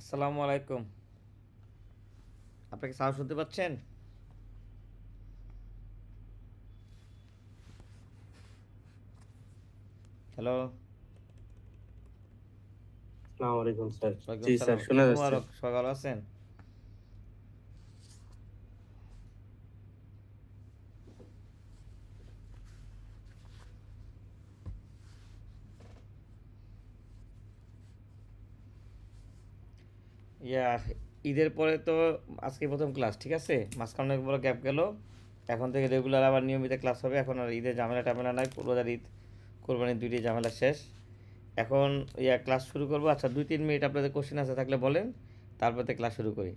আসসালামু আলাইকুম। আপনি কি সাউন্ড শুনতে পাচ্ছেন? হ্যালো। আসসালামু আলাইকুম স্যার। ওয়ালাইকুম জি স্যার, সালাম। শোনা ঈদ যাচ্ছে। মুবারক। সবাই ভালো আছেন? ইয়া ঈদের পরে তো আজকে প্রথম ক্লাস, ঠিক আছে? মাঝখানে অনেক বড় গ্যাপ গেল। এখন থেকে রেগুলার আবার নিয়মিত ক্লাস হবে। এখন আর ঈদের ঝামেলা টামেলা নাই। রোজার ঈদ, কোরবানির দুইটি ঝামেলা শেষ। এখন ক্লাস শুরু করবো। আচ্ছা, 2-3 মিনিট আপনাদের কোশ্চেন আছে থাকলে বলেন, তারপর থেকে ক্লাস শুরু করি।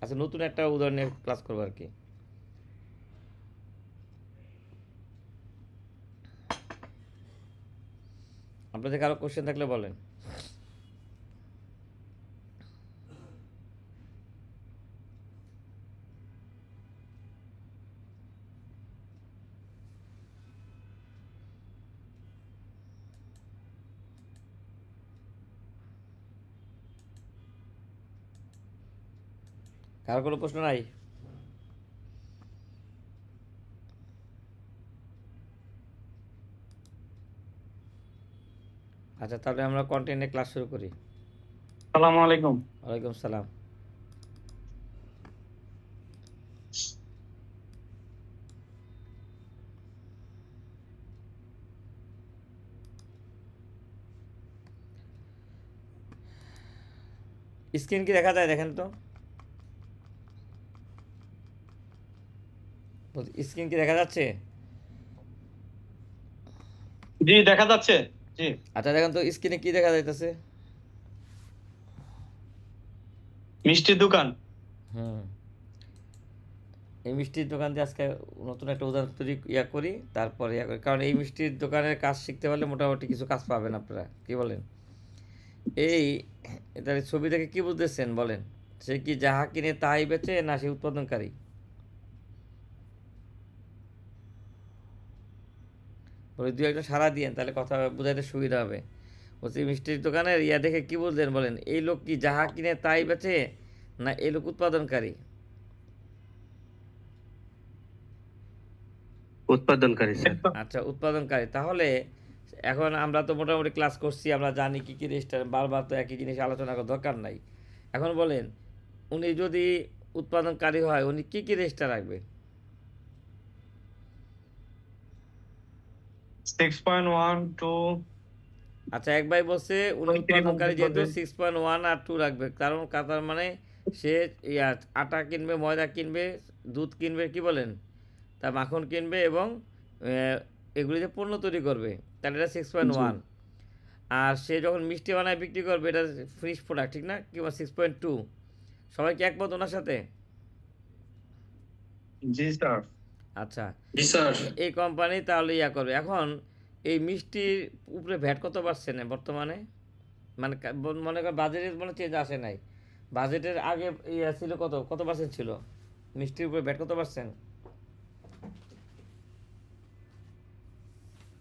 আচ্ছা, নতুন একটা উদাহরণ নিয়ে ক্লাস করবো আর কি। আপনাদের কারো কোশ্চেন থাকলে বলেন। কারো কোনো প্রশ্ন নাই? আচ্ছা, তাহলে আমরা কন্টেন্টে ক্লাস শুরু করি। আসসালামু আলাইকুম। ওয়ালাইকুম সালাম। স্ক্রিন কি দেখা যায়? দেখেন তো, স্ক্রিন কি দেখা যাচ্ছে? জি দেখা যাচ্ছে। জি আচ্ছা, দেখেন তো স্ক্রিনে কি দেখা যাইতেছে? মিষ্টির দোকান। হুম, এই মিষ্টির দোকান দিয়ে আজকে নতুন একটা উদাহরণ তৈরি করি, তারপরে করি, কারণ এই মিষ্টির দোকানের কাজ শিখতে পারলে মোটামুটি কিছু কাজ পাবেন আপনারা, কি বলেন? এই এটার ছবি দেখে কি বুঝতেছেন বলেন? সে কি যাহা কিনে তাহাই বেচে, না সে উৎপাদনকারী? বলে দুই একটা সারা দিয়েন, তাহলে কথা বোঝাইতে সুবিধা হবে। বলছি, মিষ্টির দোকানের দেখে কি বুঝলেন বলেন? এই লোক কি যাহা কিনে তাই বেচে, না এই লোক উৎপাদনকারী? উৎপাদনকারী স্যার। একদম। আচ্ছা, উৎপাদনকারী। তাহলে এখন আমরা তো মোটামুটি ক্লাস করছি, আমরা জানি কী কী রেজিস্টার, বারবার তো একই জিনিস আলোচনা করার দরকার নাই। এখন বলেন, উনি যদি উৎপাদনকারী হয়, উনি কী কী রেজিস্টার রাখবে? 6.1 to আচ্ছা, এক ভাই বলছে উনি 23 মধ্যে উৎপাদনকারী, যেহেতু করবে। 6.1 আর 2 রাখবে, কারণ তার মানে সে আটা কিনবে, ময়দা কিনবে, দুধ কিনবে, কি বলেন, তা মাখন কিনবে, এবং এগুলি যে পণ্য তৈরি করবে, তাহলে এটা সিক্স পয়েন্ট জি ওয়ান আর সে যখন মিষ্টি বানায় বিক্রি করবে, এটা ফিনিশ প্রোডাক্ট, ঠিক না? কিংবা 6.2। সবাই কি একমত ওনার সাথে? জি স্যার। আচ্ছা, জি স্যার। এই কোম্পানি তাহলে করবে। এখন এই মিষ্টির উপরে ভ্যাট কত পার্সেন্ট বর্তমানে? মানে মনে কর বাজেটের মানে চেঞ্জ আসে নাই। বাজেটের আগে ছিল কত কত পার্সেন্ট ছিল মিষ্টির উপরে ভ্যাট? কত পার্সেন্ট?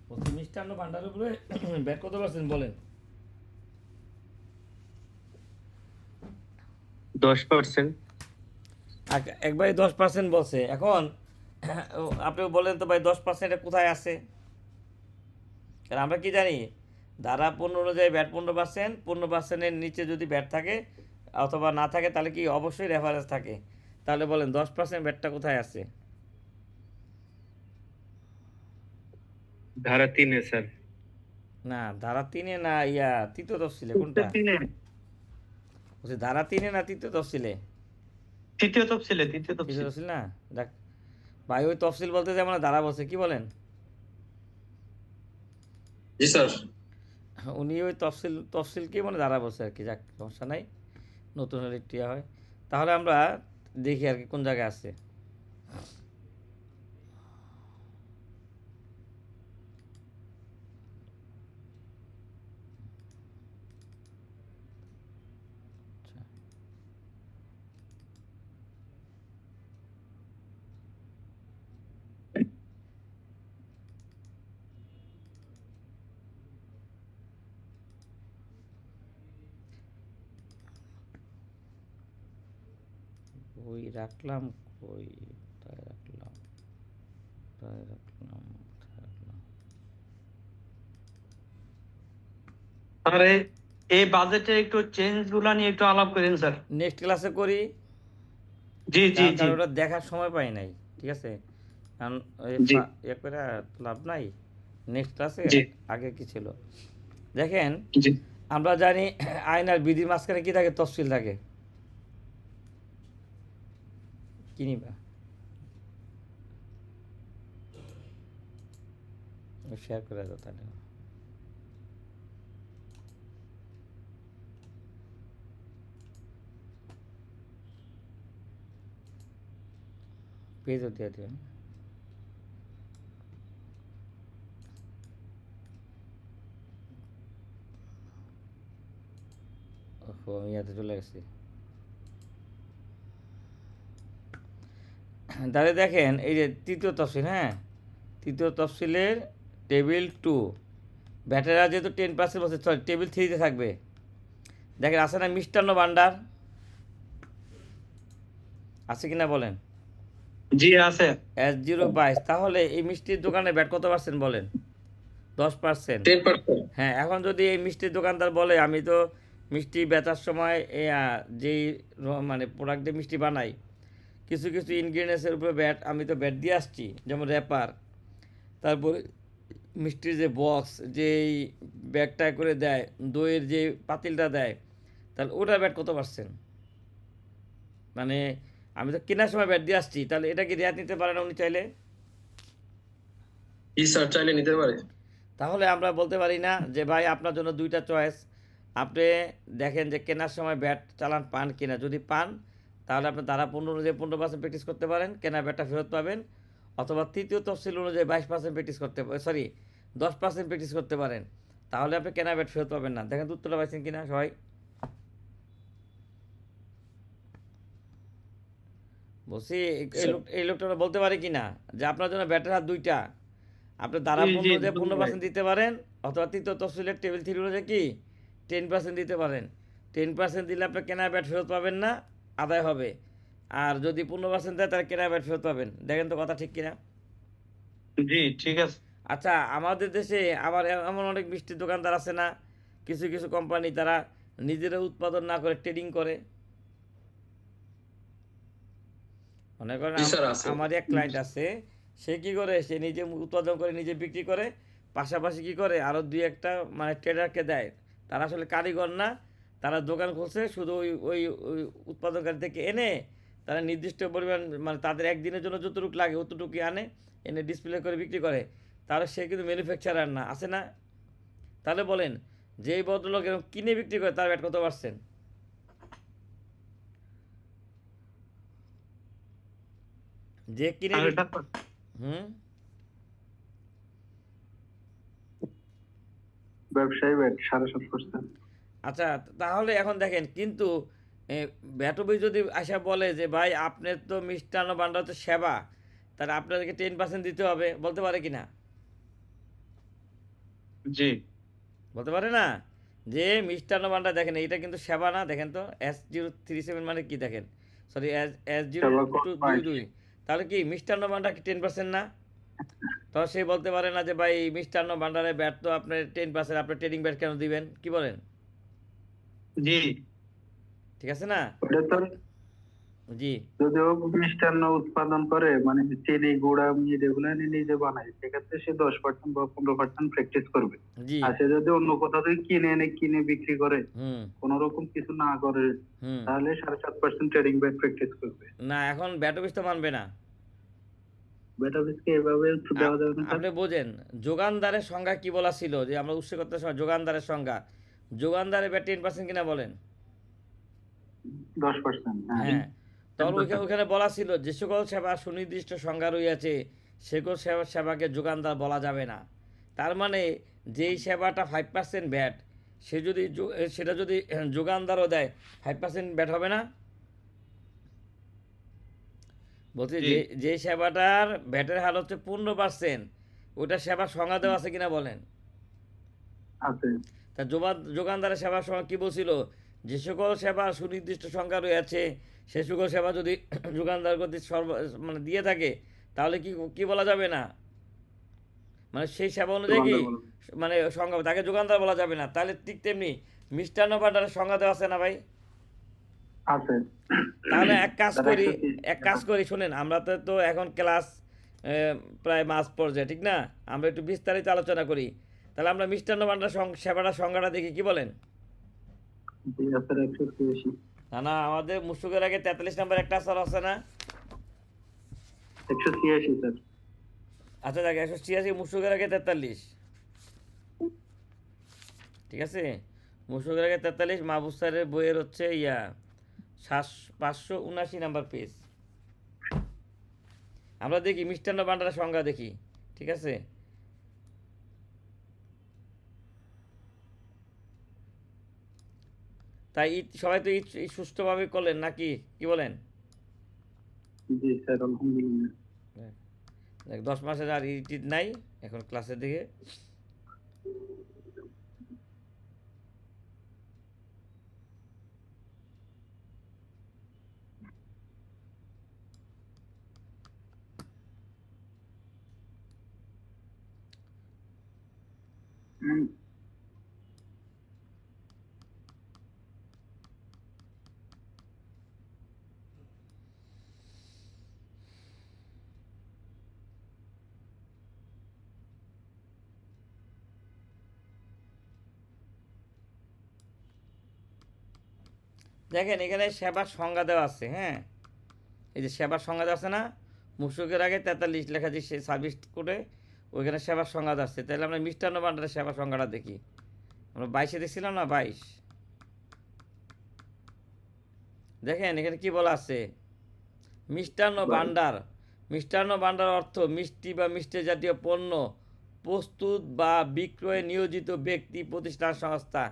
বলছি, মিষ্টান্ন ভান্ডারের উপরে ভ্যাট কত পার্সেন্ট বলেন? 10%। একবারে 10% বলছে। এখন আপনি বলেন তো ভাই, 10% কোথায় আছে? কারণ আমরা কি জানি, ধারা 15 অনুযায়ী ব্যাট 15%, 15%-এর নিচে যদি ব্যাট থাকে অথবা না থাকে, তাহলে কি অবশ্যই রেফারেন্স থাকে। তাহলে বলেন 10% ব্যাটটা কোথায় আছে? ধারা 3-এ স্যার। না, ধারা 3-এ না, তৃতীয় তফসিলে কোনটা? তৃতীয় বলছি, ধারা 3-এ না তৃতীয় তফসিলে? তফসিলে, তৃতীয় তৃতীয় তফসিল। তফসিল না? দেখ ভাই, ওই তফসিল বলতে যে আমরা ধারা বলছে, কি বলেন? জি স্যার। উনি ওই তফসিলকেই মানে ধারা বলছে আর কি। যাক, সমস্যা নাই, নতুন হলে টিয়া হয়। তাহলে আমরা দেখি আর কি কোন জায়গায় আছে। আচ্ছা, কই রাখলাম, কই কোথায় রাখলাম, কোথায় রাখলাম, কোথায় রাখলাম? স্যার এই বাজেটের একটু চেঞ্জ গুলা নিয়ে একটু আলাপ করেন স্যার। নেক্সট ক্লাসে করি। জি জি তার জি কারণ ওটা দেখার সময় পাই নাই, ঠিক আছে? কারণ ওই জি ইয়ে করে আর লাভ নাই। নেক্সট ক্লাসে জি আগে কি ছিল দেখেন। জি আমরা জানি আইন আর বিধির মাঝখানে কি থাকে, তফসিল থাকে। কি নিবা শেয়ার করে দাও তাহলে। পেজও দিয়ে দিবেন। ওহো, আমি ইয়াতে চলে গেছি। তাহলে দেখেন এই যে তৃতীয় তফসিল, হ্যাঁ, তৃতীয় তফসিলের টেবিল 2 ব্যাটারা যেহেতু 10% বলছে, সরি টেবিল 3-তে থাকবে। দেখেন আছে না মিষ্টান্ন ভাণ্ডার, আছে কিনা বলেন? জি আছে। S022, তাহলে এই মিষ্টির দোকানে ব্যাট কত পার্সেন্ট বলেন? 10%। 10%। হ্যাঁ, এখন যদি এই মিষ্টির দোকানদার বলে আমি তো মিষ্টি বেচার সময় যেই মানে প্রোডাক্ট দিয়ে মিষ্টি বানাই, কিছু কিছু ইনগ্রিডিয়েন্টসের উপরে ব্যাট আমি তো ব্যাট দিয়ে আসছি, যেমন র্যাপার, তারপরে মিষ্টির যে বক্স, যেই ব্যাগটা করে দেয়, দইয়ের যে পাতিলটা দেয়, তাহলে ওটার ব্যাট কত পার্সেন্ট? মানে আমি তো কেনার সময় ব্যাট দিয়ে আসছি, তাহলে এটা কি রেয়াত নিতে পারে না উনি চাইলে? জি স্যার, চাইলে নিতে পারে। তাহলে আমরা বলতে পারি না যে ভাই আপনার জন্য দুইটা চয়েস, আপনি দেখেন যে কেনার সময় ব্যাট চালান পান কিনা, যদি পান তাহলে আপনি ধারা 15 অনুযায়ী 15% প্র্যাকটিস করতে পারেন, কেনা ব্যাটটা ফেরত পাবেন। অথবা তৃতীয় তফসিল অনুযায়ী 22% প্র্যাকটিস করতে, সরি 10% প্র্যাকটিস করতে পারেন, তাহলে আপনি কেনা ব্যাট ফেরত পাবেন না। দেখেন তো উত্তরটা পাইছেন কিনা সবাই? বলছি এই লোকটা বলতে পারে কিনা যে আপনার জন্য ব্যাটের হাত দুইটা, আপনি দ্বারা জি, 15 জি, অনুযায়ী দুটো ভাই। 15% দিতে পারেন, অথবা তৃতীয় তফসিলের টেবিল 3 অনুযায়ী কি 10% দিতে পারেন। 10% দিলে আপনি কেনা ব্যাট ফেরত পাবেন না, আদায় হবে। আর যদি 15% দেয় তাহলে কেনা ব্যাট ফেরত পাবেন। দেখেন তো কথা ঠিক কিনা? জি ঠিক আছে। আচ্ছা, আমাদের দেশে আবার এমন অনেক মিষ্টির দোকানদার আছে না, কিছু কিছু কোম্পানি তারা নিজেরা উৎপাদন না করে ট্রেডিং করে। মনে করেন জি স্যার, আছে। আমারই এক ক্লায়েন্ট আছে, সে কি করে, সে নিজে উৎপাদন করে নিজে বিক্রি করে, পাশাপাশি কি করে আরও দুই একটা মানে ট্রেডারকে দেয়। তারা আসলে কারিগর না, তারা দোকান খুলছে শুধু ওই ওই ওই উৎপাদনকারী থেকে এনে তারা নির্দিষ্ট পরিমাণ মানে তাদের একদিনের জন্য যতটুকু লাগে অতটুকুই আনে, এনে ডিসপ্লে করে বিক্রি করে। তাহলে সে কিন্তু ম্যানুফ্যাকচারার না, আছে না? তাহলে বলেন যেই ভদ্রলোক এরকম কিনে বিক্রি করে তার ব্যাট কত পার্সেন্ট? যে কিনে আর এটা হুম, ব্যবসায়ী ব্যাট 7.5%। আচ্ছা, তাহলে এখন দেখেন কিন্তু ব্যাটবি যদি আসা বলে যে ভাই আপনার তো মিষ্টান্ন ভাণ্ডার হচ্ছে সেবা, তাহলে আপনাদেরকে 10% দিতে হবে, বলতে পারে কি না? জি বলতে পারে না? যে মিষ্টান্ন ভাণ্ডার দেখেন এটা কিন্তু সেবা না, দেখেন তো S037 মানে কি দেখেন, সরি সেবা S0222, তাহলে কি মিষ্টান্ন ভাণ্ডার কি 10% না? তো সে বলতে পারে না যে ভাই মিষ্টান্ন ভাণ্ডারে ব্যাট তো আপনার 10%, আপনার ট্রেডিং ব্যাট কেন দিবেন? কি বলেন? জি ঠিক আছে না? ওটা তো জি যদিও মিষ্টান্ন উৎপাদন করে, মানে চিনি গুড়া মিট এগুলো এনে নিজে বানায়, সেক্ষেত্রে সে 10% বা 15% প্র্যাকটিস করবে। জি আর সে যদি অন্য কোথাও থেকে কিনে এনে কিনে বিক্রি করে, হুম কোন রকম কিছু না করে, হুম তাহলে 7.5% ট্রেডিং ব্যাট প্র্যাকটিস করবে। না, এখন ব্যাট অফিস তো মানবে না। ব্যাট অফিসকে এভাবে তো দেওয়া যাবে না স্যার। আপনি বোঝেন যোগানদারের সংজ্ঞা কি বলা ছিল, যে আমরা উৎসে করতে সময় যোগানদারের সংজ্ঞা, যোগানদারের ব্যাট 10% কিনা বলেন? 10%, হ্যাঁ। হ্যাঁ, তখন 10%। ওইখানে বলা ছিল যে সকল সেবা সুনির্দিষ্ট সংজ্ঞা রইয়াছে সেসকল সেবাকে যোগানদার বলা যাবে না। তার মানে যেই সেবাটা 5% ব্যাট, সে যদি সেটা যদি যোগানদারও দেয় 5% ব্যাট হবে না? বলছি জি যে সেবাটার ব্যাটের হার হচ্ছে 15%, ওইটা সেবার সংজ্ঞা দেওয়া আছে কিনা বলেন? আছে। তা যোগানদারের সেবার সময় কি বলছিল, যে সকল সেবা সুনির্দিষ্ট সংখ্যা রয়েছে সে সুকর সেবা যদি যোগানদার কর্তৃক মানে দিয়ে থাকে তাহলে কি কি বলা যাবে না, মানে সেই সেবা অনুযায়ী কি দোকানদার বলে। মানে সংজ্ঞা, তাকে যোগানদার বলা যাবে না। তাহলে ঠিক তেমনি মিষ্টান্ন ভাণ্ডারের সংজ্ঞা দেওয়া আছে না ভাই? আছে। তাহলে এক কাজ তার করি, 130 এক কাজ করি, শোনেন, আমরা তো এখন ক্লাস প্রায় মাঝ পর্যায়ে, ঠিক না? আমরা একটু বিস্তারিত আলোচনা করি। তাহলে আমরা মিষ্টান্ন ভাণ্ডার সেবাটা সংজ্ঞাটা দেখি, কি বলেন? জি আছে 183। না না, আমাদের মুসুকের আগে 43 নম্বর একটা স্যার আছে না? 186 স্যার। আচ্ছা দেখ, 186 মুসুকের আগে 43, ঠিক আছে? মুসুকের আগে 43 মাহবুব স্যারের বইয়ের হচ্ছে 579 নাম্বার পেজ। আমরা দেখি মিষ্টান্ন ভাণ্ডারের সংজ্ঞা দেখি, ঠিক আছে? তাই ঈদ সবাই তো ঈদ ঈদ সুষ্ঠুভাবে করলেন নাকি, কি বলেন? জি স্যার আলহামদুলিল্লাহ। দেখ 10 মাসের আর ঈদ টিদ নাই এখন ক্লাসের দিকে। উম, দেখেন এখানে সেবার সংজ্ঞা দেওয়া আছে, হ্যাঁ, এই যে সেবার সংজ্ঞা দেওয়া আছে না, মুসুকের আগে 43 লেখা যে সার্ভিস কোডে ওইখানে সেবার সংজ্ঞা দেওয়া আছে। তাহলে আমরা মিষ্টান্ন ভাণ্ডারের সেবার সংজ্ঞাটা দেখি। আমরা 22-এ দেখছিলাম না, 22। দেখেন এখানে কি বলা আছে, মিষ্টান্ন ভাণ্ডার। মিষ্টান্ন ভাণ্ডার অর্থ মিষ্টি বা মিষ্টি জাতীয় পণ্য প্রস্তুত বা বিক্রয়ে নিয়োজিত ব্যক্তি, প্রতিষ্ঠান, সংস্থা।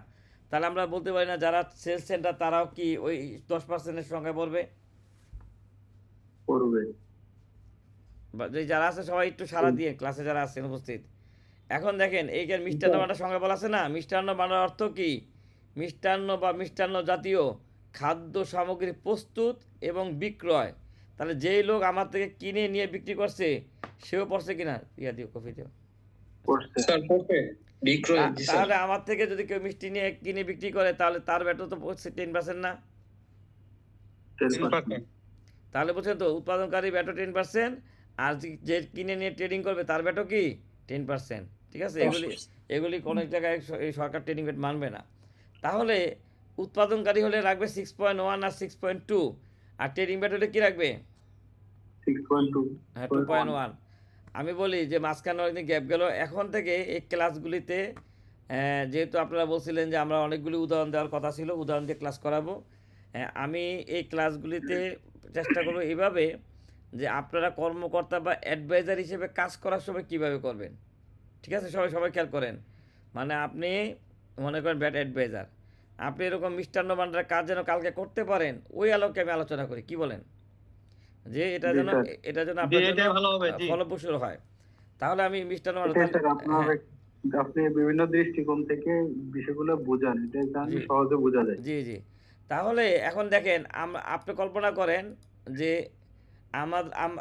তাহলে আমরা বলতে পারি না যারা সেলস সেন্টার তারাও কি ওই 10%-এর সংখ্যায় পড়বে? করবে। বা যে যারা আছে সবাই একটু সারা দিয়ে, ক্লাসে যারা আছেন উপস্থিত। এখন দেখেন এইখানে মিষ্টান্ন ভাণ্ডার সংখ্যা বলা আছে না, মিষ্টান্ন ভাণ্ডার অর্থ কি? মিষ্টান্ন বা মিষ্টান্ন জাতীয় খাদ্য সামগ্রী প্রস্তুত এবং বিক্রয়। তাহলে যেই লোক আমার থেকে কিনে নিয়ে বিক্রি করছে সেও পড়ছে কিনা, ইয়া দিও, কফি দিও। করছে। স্যার পড়বে বিক্রয় জি স্যার। তাহলে আমার থেকে যদি কেউ মিষ্টি নিয়ে কিনে বিক্রি করে তাহলে তার ব্যাটও তো পড়ছে 10% না? 10%। তাহলে বলছেন তো উৎপাদনকারী ব্যাটও 10%, আর যে কিনে নিয়ে ট্রেডিং করবে তার ব্যাটও কি 10%, ঠিক আছে? এগুলি এগুলি কোনো এক জায়গায় এই সরকার ট্রেডিং ব্যাট মানবে না। তাহলে উৎপাদনকারী হলে রাখবে 6.1 আর 6.2, আর ট্রেডিং ব্যাট হলে কি রাখবে? 6.2। হ্যাঁ 2.1। আমি বলি যে মাঝখানে অনেকদিন গ্যাপ গেল, এখন থেকে এই ক্লাসগুলিতে যেহেতু আপনারা বলছিলেন যে আমরা অনেকগুলি উদাহরণ দেওয়ার কথা ছিল, উদাহরণ দিয়ে ক্লাস করাবো। আমি এই ক্লাসগুলিতে চেষ্টা করবো এইভাবে যে আপনারা কর্মকর্তা বা অ্যাডভাইজার হিসেবে কাজ করার সময় কীভাবে করবেন, ঠিক আছে? সবাই সবাই খেয়াল করেন। মানে আপনি মনে করেন ব্যাট অ্যাডভাইজার, আপনি এরকম মিষ্টান্ন ভাণ্ডারের কাজ যেন কালকে করতে পারেন, ওই আলোকে আমি আলোচনা করি, কি বলেন? যে এটা যেন আপনার জন্য এটাই ভালো হবে, জি। ফলপ্রসূ হয়। তাহলে আমি মিষ্টান্ন এটাই ভাণ্ডার, স্যার আপনার আপনি বিভিন্ন দৃষ্টিকোণ থেকে বিষয়গুলো বোঝান, এটা জানি জি। সহজে বোঝা যায়। জি জি। তাহলে এখন দেখেন আপনি কল্পনা করেন যে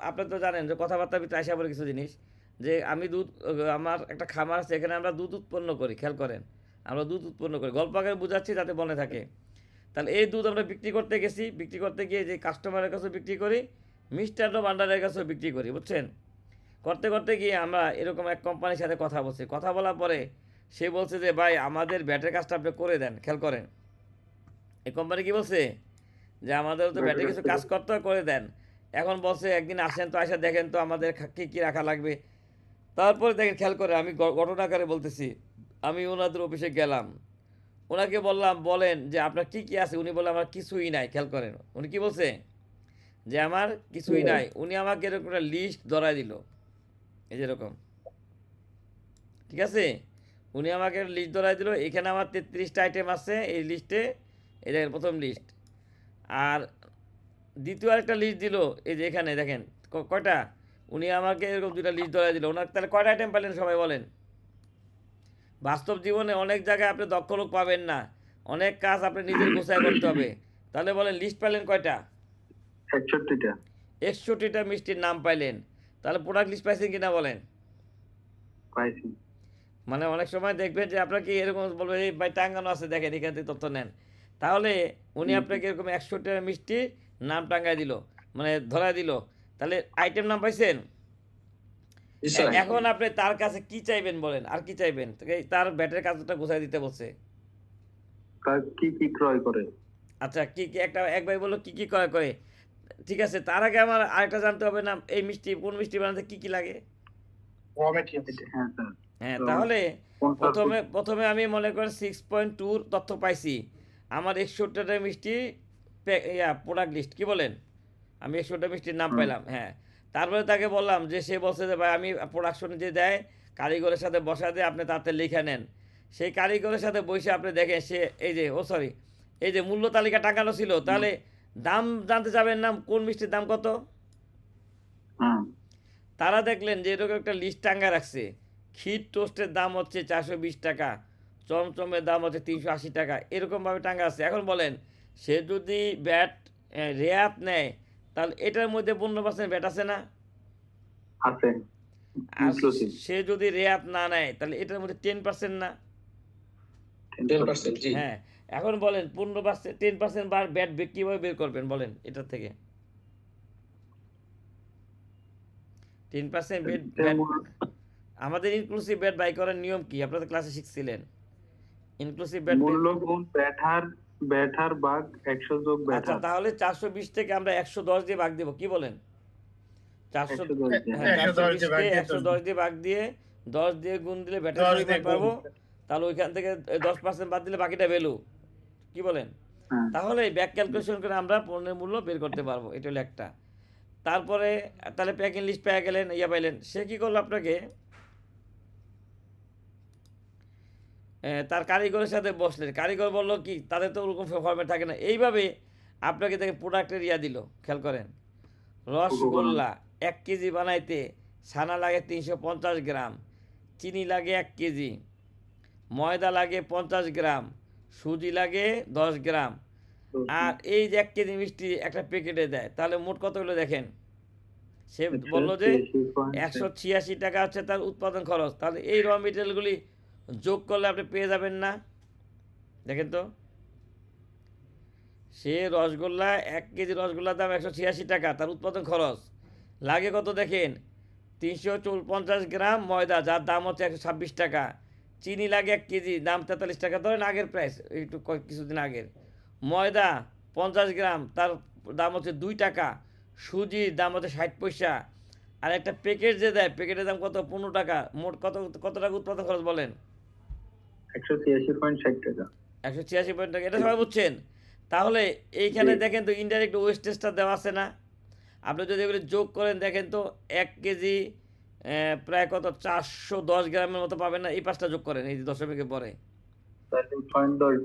আপনি তো জানেন যে কথাবার্তার ভিতরে আসা পড়ে কিছু জিনিস, যে আমি দুধ, আমার একটা খামার আছে, এখানে আমরা দুধ উৎপন্ন করি, খেয়াল করেন, আমরা দুধ উৎপন্ন করি, গল্প আকারে বুঝাচ্ছি যাতে মনে থাকে। তাহলে এই দুধ আমরা বিক্রি করতে গেছি, বিক্রি করতে গিয়ে যে কাস্টমারের কাছেও বিক্রি করি, মিষ্টান্ন ভাণ্ডারের কাছেও বিক্রি করি, বুঝছেন? করতে করতে গিয়ে আমরা এরকম এক কোম্পানির সাথে কথা বলছি, কথা বলার পরে সে বলছে যে ভাই আমাদের ব্যাটের কাজটা আপনি করে দেন, খেয়াল করেন। এই কোম্পানি কি বলছে যে আমাদের তো ব্যাটে কিছু কাজ করতে হয়, করে দেন। এখন বলছে একদিন আসেন তো, আসে দেখেন তো আমাদের কী কী রাখা লাগবে। তারপরে দেখেন, খেয়াল করে, আমি ঘটনাকারে বলতেছি, আমি ওনাদের অফিসে গেলাম, ওনাকে বললাম বলেন যে আপনার কী কী আছে, উনি বললেন আমার কিছুই নাই। খেয়াল করেন উনি কি বলছে, যে আমার কিছুই নাই। উনি আমাকে এরকম একটা লিস্ট ধরাই দিল, এই যেরকম, ঠিক আছে? উনি আমাকে লিস্ট ধরাই দিল, এখানে আমার 33টা আইটেম আছে এই লিস্টে, এই দেখেন প্রথম লিস্ট। আর দ্বিতীয় আরেকটা লিস্ট দিল, এই যে এখানে দেখেন কয়টা, উনি আমাকে এরকম দুইটা লিস্ট ধরাই দিল। ওনার তাহলে কয়টা আইটেম পেলেন সবাই বলেন? বাস্তব জীবনে অনেক জায়গায় আপনি দক্ষ লোক পাবেন না, অনেক কাজ আপনি নিজের গোছায় করতে হবে। তাহলে বলেন লিস্ট পেলেন কয়টা? 61টা 61টা মিষ্টির নাম পাইলেন, তাহলে প্রোডাক্ট লিস্ট পাইছেন কিনা বলেন? পাইছি। মানে অনেক সময় দেখবেন যে আপনাকে এরকম বলবে এই ভাই টাঙ্গানো আছে দেখেন এখান থেকে তথ্য নেন, তাহলে উনি আপনাকে এরকম 61টা মিষ্টি নাম টাঙ্গায় দিল, মানে ধরায় দিল, তাহলে আইটেম নাম পাইছেন। এখন আপনি তার কাছে কি চাইবেন বলেন, আর কি চাইবেন? তার ব্যাটের কাজটা গোছায় দিতে বলছে। কি কি ক্রয় করে? আচ্ছা কি কি একটা এক ভাই বললো কি কি করে করে, ঠিক আছে, তার আগে আমার আরেকটা জানতে হবে না, এই মিষ্টি কোন মিষ্টি বানাতে কি কি লাগে। হ্যাঁ স্যার। হ্যাঁ, তো তাহলে কোনটা প্রথমে আমি মনে করেন 6.2 তথ্য পাইছি, আমার 61টা মিষ্টি প্রোডাক্ট লিস্ট কি বলেন, আমি 61টা মিষ্টির নাম পাইলাম। হ্যাঁ, তারপরে তাকে বললাম যে, সে বলছে যে ভাই আমি প্রোডাকশন যে দেয় কারিগরের সাথে বসা দিয়ে আপনি তাতে লিখে নেন। সেই কারিগরের সাথে বসে আপনি দেখেন সে এই যে সরি এই যে মূল্য তালিকা টাঙানো ছিল, তাহলে দাম জানতে যাবেন না কোন মিষ্টির দাম কত। হুম তারা দেখলেন যে এরকম একটা লিস্ট টাঙ্গা রাখছে, ক্ষীর টোস্টের দাম হচ্ছে 420 টাকা, চমচমের দাম হচ্ছে 380 টাকা, এরকমভাবে টাঙ্গা আছে। এখন বলেন সে যদি ব্যাট রেয়াত নেয়, তাহলে এটার মধ্যে 15% ব্যাট আছে না? আছে আর ইনক্লুসিভ সে যদি রেয়াত না নেয় তাহলে এটার মধ্যে 10% না? 10%। হ্যাঁ, এখন বলেন 15% 10% বার ব্যাট কীভাবে বের করবেন বলেন এটার থেকে? 10% ব্যাট আমাদের ইনক্লুসিভ ব্যাট বাই করার নিয়ম কি আপনাদের ক্লাসে শিখছিলেন? ইনক্লুসিভ ব্যাট মূল্য গুণ ব্যাটার ভাগ 100 যোগ আচ্ছা, ব্যাটার তাহলে 420 থেকে আমরা 110 দিয়ে ভাগ দেব, কি বলেন? 400 110 দিয়ে। হ্যাঁ 420 কে 110 দিয়ে ভাগ দিয়ে 10 দিয়ে গুণ দিলে ব্যাটার পরিমাণ পাবো, তাহলে ওইখান থেকে 10% বাদ দিলে বাকিটা ভ্যালু, কি বলেন? হ্যাঁ তাহলে ব্যাক ক্যালকুলেশন করে আমরা পণ্যের মূল্য বের করতে পারবো, এটা হলো একটা। তারপরে তাহলে প্যাকিং লিস্ট পেয়ে গেলেন, পাইলেন, সে কি করলো আপনাকে তার কারিগরের সাথে বসলেন, কারিগর বললো কি তাদের তো ওরকম ফর্মেট থাকে না, এইভাবে আপনাকে দেখে প্রোডাক্টের দিল, খেয়াল করেন। রসগোল্লা 1 কেজি বানাইতে ছানা লাগে 350 গ্রাম, চিনি লাগে 1 কেজি, ময়দা লাগে 50 গ্রাম, সুজি লাগে 10 গ্রাম, আর এই যে 1 কেজি মিষ্টি একটা প্যাকেটে দেয়, তাহলে মোট কত হলো দেখেন। সে বললো যে 186 টাকা হচ্ছে তার উৎপাদন খরচ, তাহলে এই র মেটেরিয়ালগুলি যোগ করলে আপনি পেয়ে যাবেন না, দেখেন তো। সে রসগোল্লা 1 কেজি রসগোল্লার দাম 186 টাকা, তার উৎপাদন খরচ লাগে কত দেখেন, 354 গ্রাম ময়দা যার দাম হচ্ছে 126 টাকা, চিনি লাগে 1 কেজি দাম 43 টাকা, ধরেন আগের প্রাইস একটু কিছুদিন আগের, ময়দা 50 গ্রাম তার দাম হচ্ছে 2 টাকা, সুজির দাম হচ্ছে 60 পয়সা, আর একটা প্যাকেট যে দেয় প্যাকেটের দাম কত 15 টাকা, মোট কত টাকা উৎপাদন খরচ বলেন? 186.60 টাকা। 186 টাকা, এটা সবাই বুঝছেন। তাহলে এইখানে দেখেন তো ইনডাইরেক্ট ওয়েস্টেজটা দেওয়া আছে না, আপনি যদি এগুলো যোগ করেন দেখেন তো 1 কেজি প্রায় কত 410 গ্রামের মতো পাবেন না, এই 5টা যোগ করেন এই যে দশমিকের পরে, তাহলে 0.10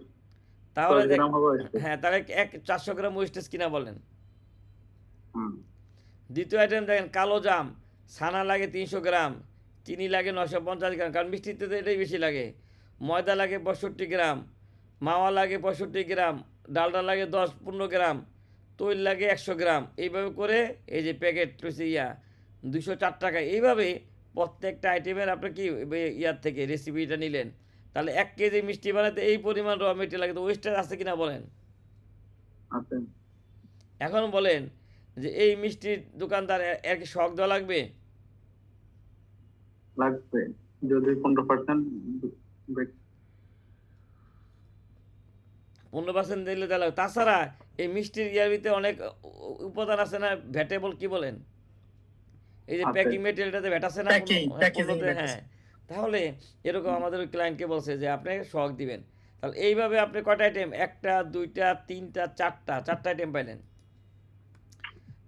তাহলে গ্রাম হবে wastage। হ্যাঁ, তাহলে 400 গ্রাম ওয়েস্টেজ কিনা বলেন। হুম দ্বিতীয় আইটেম দেখেন কালো জাম, ছানা লাগে 300 গ্রাম, চিনি লাগে 950 গ্রাম, কারণ মিষ্টিতে তো এটাই বেশি লাগে, ময়দা লাগে 65 গ্রাম, মাওয়া লাগে 65 গ্রাম, ডালডা লাগে 10-15 গ্রাম, তৈল লাগে 100 গ্রাম, এইভাবে করে এই যে প্যাকেট 204 টাকা, এইভাবে প্রত্যেকটা আইটেমের আপনি কি ইয়ার থেকে রেসিপিটা নিলেন, তাহলে 1 কেজি মিষ্টি বানাতে এই পরিমাণ র মেটেরিয়াল লাগে, তো ওয়েস্টেজ আছে কিনা বলেন? আছে এখন বলেন যে এই মিষ্টির দোকানদার এর কি শখ দেওয়া লাগবে? লাগবে যদি 15% 15% দিলে দেওয়া লাগবে। তাছাড়া এই মিষ্টির ইয়ার ভিতরে অনেক উপাদান আছে না ভ্যাটেবল, কি বলেন? এই যে আছে। প্যাকিং মেটেরিয়ালটাতে ভ্যাট আছে না পণ্যতে, হ্যাঁ, তাহলে এরকম আমাদের ওই ক্লায়েন্টকে বলছে যে আপনি শখ দিবেন, তাহলে এইভাবে আপনি কয়টা আইটেম, 1টা 2টা 3টা 4টা আইটেম পাইলেন।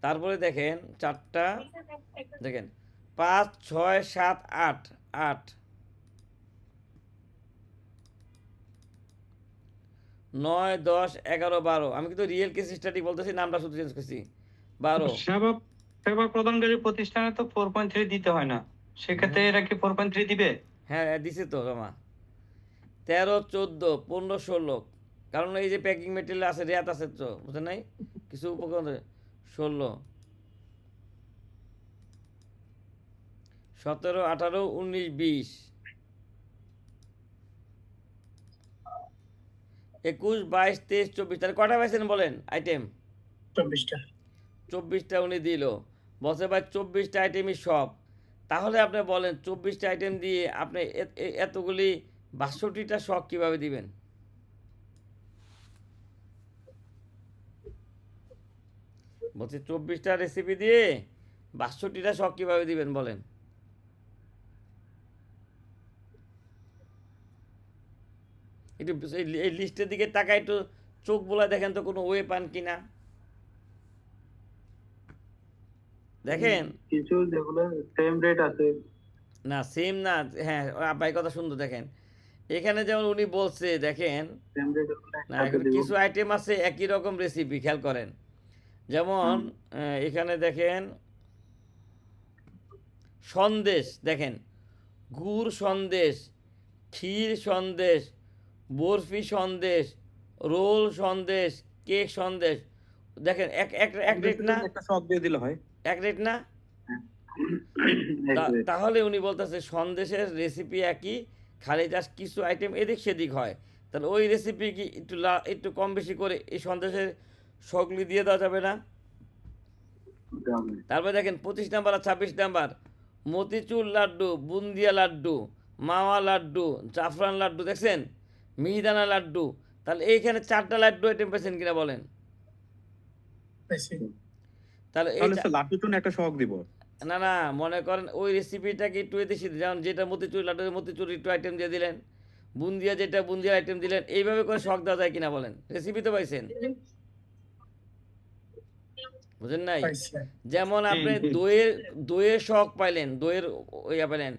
তারপরে দেখেন 4টা দেখেন 5 6 7 8 9 10 11 12, আমি কিন্তু রিয়েল কেস স্টাডি বলতেছি, নামটা শুধু চেঞ্জ করছি, 12। সেবা প্রদানকারী প্রতিষ্ঠানে তো 4.3 দিতে হয় না, সেক্ষেত্রে এরা কি 4.3 দিবে? হ্যাঁ দিছে তো জমা 13 14 15 16, কারণ এই যে প্যাকিং মেটেরিয়াল আছে রেয়াত আছে তো বুঝলেন নাই, কিছু উপকরণ 16, 17, 18, 19, 20, 21, 22, 23, 24, তাহলে কটা পাইছেন বলেন আইটেম? 24টা। 24টা উনি দিল, বলছে ভাই 24টা আইটেমই সব। তাহলে আপনি বলেন 24টা আইটেম দিয়ে আপনি এতগুলি 62টা শখ কীভাবে দিবেন? বলছে 24টা রেসিপি দিয়ে 62টা শখ কীভাবে দিবেন বলেন? একটু এই লিস্টের দিকে তাকায় একটু চোখ বলে দেখেন তো কোনো ওয়ে পান কিনা দেখেন। কিছু যেগুলো সেম রেট আছে। না সেম না, হ্যাঁ ভাই কথা সুন্দর দেখেন, এখানে যেমন উনি বলছে দেখেন, সেম রেট না একসাথে এখানে দিব। কিছু আইটেম আছে একই রকম রেসিপি, খেয়াল করেন। যেমন এখানে দেখেন সন্দেশ, দেখেন গুড় সন্দেশ, ক্ষীর সন্দেশ, বরফি সন্দেশ, রোল সন্দেশ, কেক সন্দেশ, দেখেন এক এক এক রেট না, একটা শখ দিয়ে দিলে হয়। এক রেট না। এক rate। তাহলে উনি বলতেছে সন্দেশের রেসিপি একই, খালি জাস্ট কিছু আইটেম এদিক সেদিক হয়, তাহলে ওই রেসিপি কি একটু একটু কম বেশি করে এই সন্দেশের সগলি দিয়ে দেওয়া যাবে না? যাবে। তারপরে দেখেন 25 নাম্বার আর 26 নাম্বার, মতিচুর লাড্ডু, বুন্দিয়া লাড্ডু, মাওয়া লাড্ডু, জাফরান লাড্ডু, দেখছেন মিহিদানা লাড্ডু, তাহলে এইখানে 4টা লাড্ডু আইটেম পেয়েছেন কিনা বলেন? তাহলে এই তাহলে স্যার লাড্ডুর জন্য একটা শখ দিব। না না, মনে করেন ওই রেসিপিটাকে একটু এতে যেমন যেটা মতিচুর লাড্ডু মতিচুর একটু আইটেম দিয়ে দিলেন, বুন্দিয়া যেটা বুন্দিয়া আইটেম দিলেন, এইভাবে করে শখ দেওয়া যায় কিনা বলেন? রেসিপি তো পাইছেন, বুঝেন নাই? যেমন আপনি দইয়ের শখ পাইলেন, দইয়ের ইয়া পাইলেন,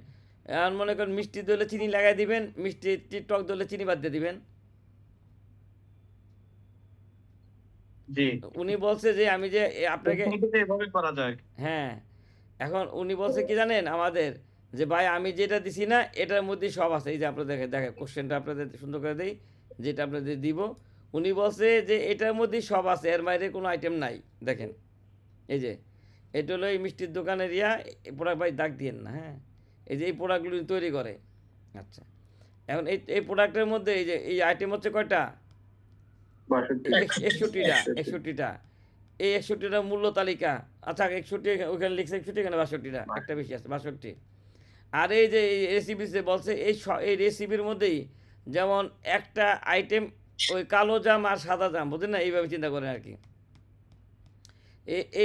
এখন মনে করেন মিষ্টি দইলে চিনি লাগাই দিবেন, মিষ্টি টক দইলে চিনি বাদ দিয়ে দিবেন। জি, উনি বলছে যে আমি যে আপনাকে, এভাবে করা যায়। হ্যাঁ এখন উনি বলছে কি জানেন আমাদের, যে ভাই আমি যেটা দিছি না এটার মধ্যে সব আছে, এই যে আপনাদের দেখে দেখে কোশ্চেনটা আপনাদের সুন্দর করে দেই, যেটা আপনাদের দিব, উনি বলছে যে এটার মধ্যে সব আছে, এর বাইরে কোনো আইটেম নাই। দেখেন এই যে এটা হলো এই মিষ্টির দোকানের প্রোডাক্ট, ভাই দাগ দিয়েন না, হ্যাঁ এই যে এই প্রোডাক্টগুলো তৈরি করে। আচ্ছা এখন এই প্রোডাক্টের মধ্যে এই যে এই আইটেম হচ্ছে কয়টা? 61টা, 61টা, এই 61টা মূল্য তালিকা। আচ্ছা 61 ওখানে লিখছে 61, এখানে 62টা, একটা বেশি আছে 62। আর এই যে এই রেসিপি বলছে এই রেসিপির মধ্যেই যেমন একটা আইটেম ওই কালো জাম আর সাদা জাম, বুঝলেন না, এইভাবে চিন্তা করেন আর কি।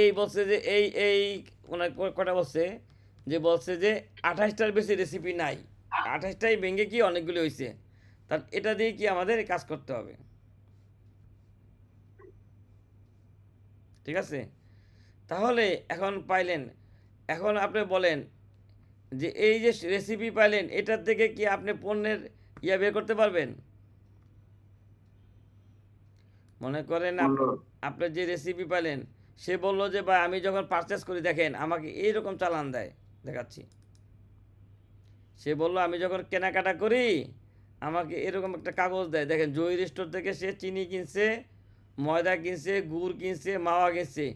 এই বলছে যে এই ওনার কটা বলছে, যে বলছে যে 28টার বেশি রেসিপি নাই, 28টাই ভেঙে কি অনেকগুলি হয়েছে, তার এটা দিয়ে কি আমাদের কাজ করতে হবে, ঠিক আছে? তাহলে এখন পাইলেন, এখন আপনি বলেন যে এই যে রেসিপি পাইলেন এটার থেকে কি আপনি পণ্যের বের করতে পারবেন? মনে করেন আপনি যে রেসিপি পাইলেন, সে বললো যে ভাই আমি যখন পারচেস করি দেখেন আমাকে এইরকম চালান দেয়, দেখাচ্ছি। সে বললো আমি যখন কেনাকাটা করি আমাকে এরকম একটা কাগজ দেয়, দেখেন জয়ী স্টোর থেকে সে চিনি কিনছে, ময়দা কিনছে, গুড় কিনছে, মাওয়া কিনছে,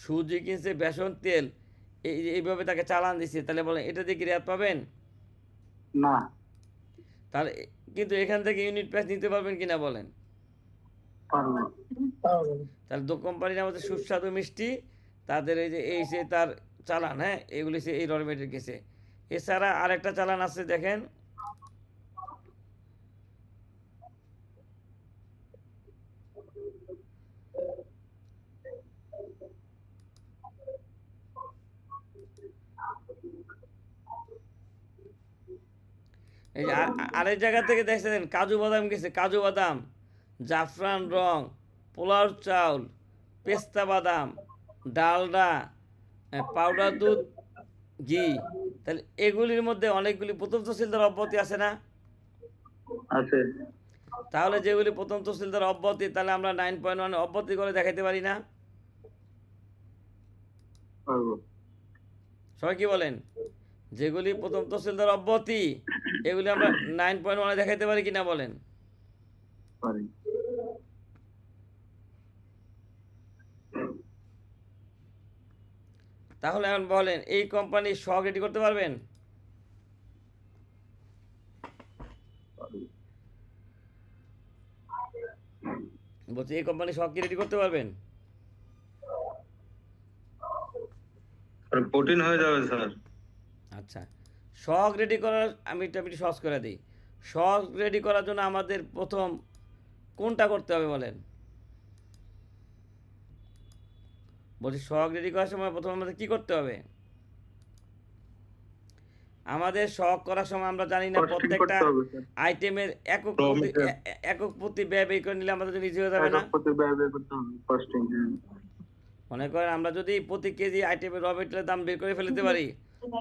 সুজি কিনছে, বেসন তেল, এইভাবে তাকে চালান দিচ্ছে, তাহলে বলেন এটা দিয়ে কি রেয়াত পাবেন? না। তাহলে কিন্তু এখান থেকে ইউনিট প্রাইস নিতে পারবেন কিনা বলেন? পারবেন। তাহলে দু কোম্পানির আমাদের সুস্বাদু মিষ্টি, তাদের এই যে এই সে তার চালান, হ্যাঁ এগুলি সে এই রমেটের গেছে। এছাড়া আরেকটা চালান আছে দেখেন, এই যে আরেক জায়গা থেকে দেখছেন কাজু বাদাম গেছে, কাজু বাদাম, জাফরান রং, পোলাও চাউল, পেস্তা বাদাম, ডালডা, পাউডার দুধ, ঘি, তাহলে এগুলির মধ্যে অনেকগুলি প্রথম তহসিলদার অব্যাহতি আছে না? আছে। তাহলে যেগুলি প্রথম তহসিলদার অব্যাহতি, তাহলে আমরা 9.1 অব্যাহতি করে দেখাতে পারি না? পারবো। সবাই কি বলেন? যেগুলি প্রথম তহসিলদার অব্যাহতি এগুলি আমরা 9.1 দেখাতে পারি কিনা বলেন? পারি। তাহলে এখন বলেন এই কোম্পানির শখ রেডি করতে পারবেন? বলছি এই কোম্পানির শখ কি রেডি করতে পারবেন? কঠিন হয়ে যাবে স্যার। আচ্ছা, শখ রেডি করার আমি এটা একটু সহজ করে দিই। শখ রেডি করার জন্য আমাদের প্রথম কোনটা করতে হবে বলেন? বলছি শখ রেডি করার সময় প্রথম আমাদের কি করতে হবে? আমাদের শখ করার সময় আমরা জানি না Costing প্রত্যেকটা করতে হবে স্যার। আইটেমের একক Raw প্রতি material। একক প্রতি ব্যয় বের করে নিলে আমাদের জন্য ইজি হয়ে যাবে না? একক প্রতি ব্যয় বের করতে হবে কস্টিং। মনে করেন আমরা যদি প্রতি কেজি আইটেমের র মেটেরিয়ালের দাম বের করে ফেলতে পারি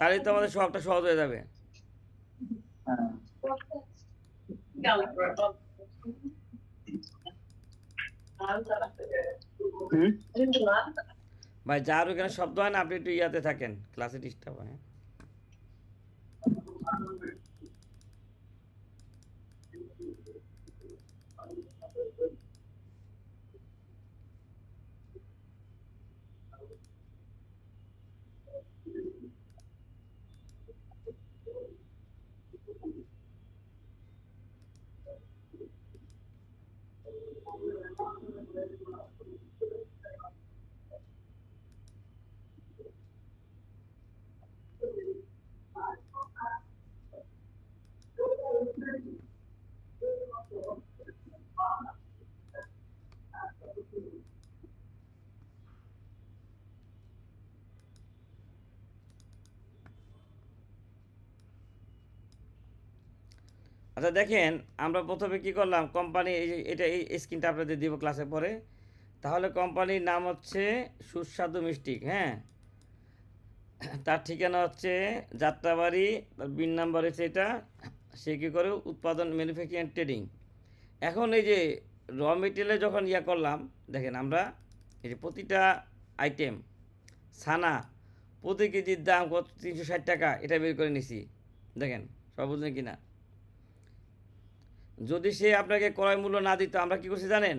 তাহলে তো আমাদের শখটা সহজ হয়ে যাবে। হ্যাঁ। হুম? ভাই যার ওখানে শব্দ হয় না আপনি একটু ইয়াতে থাকেন, ক্লাসে ডিস্টার্ব হয়। হ্যাঁ? আচ্ছা দেখেন, আমরা প্রথমে কি করলাম, কোম্পানি এই যে এটা এই স্ক্রিনটা আপনাদের দিব ক্লাসে পরে। তাহলে কোম্পানির নাম হচ্ছে সুস্বাদু মিষ্টি, হ্যাঁ। তার ঠিকানা হচ্ছে যাত্রাবাড়ি, তার বিন নাম্বার হচ্ছে এটা। সে কী করে উৎপাদন ম্যানুফ্যাকচারিং অ্যান্ড ট্রেডিং। এখন এই যে র মেটেরিয়ালে যখন ইয়া করলাম, দেখেন আমরা এই যে প্রতিটা আইটেম ছানা প্রতি কেজির দাম কত, 360 টাকা, এটা বের করে নিছি। দেখেন সব বুঝলেন কি না? যদি সে আপনাকে ক্রয় মূল্য না দিত আমরা কী করছি জানেন?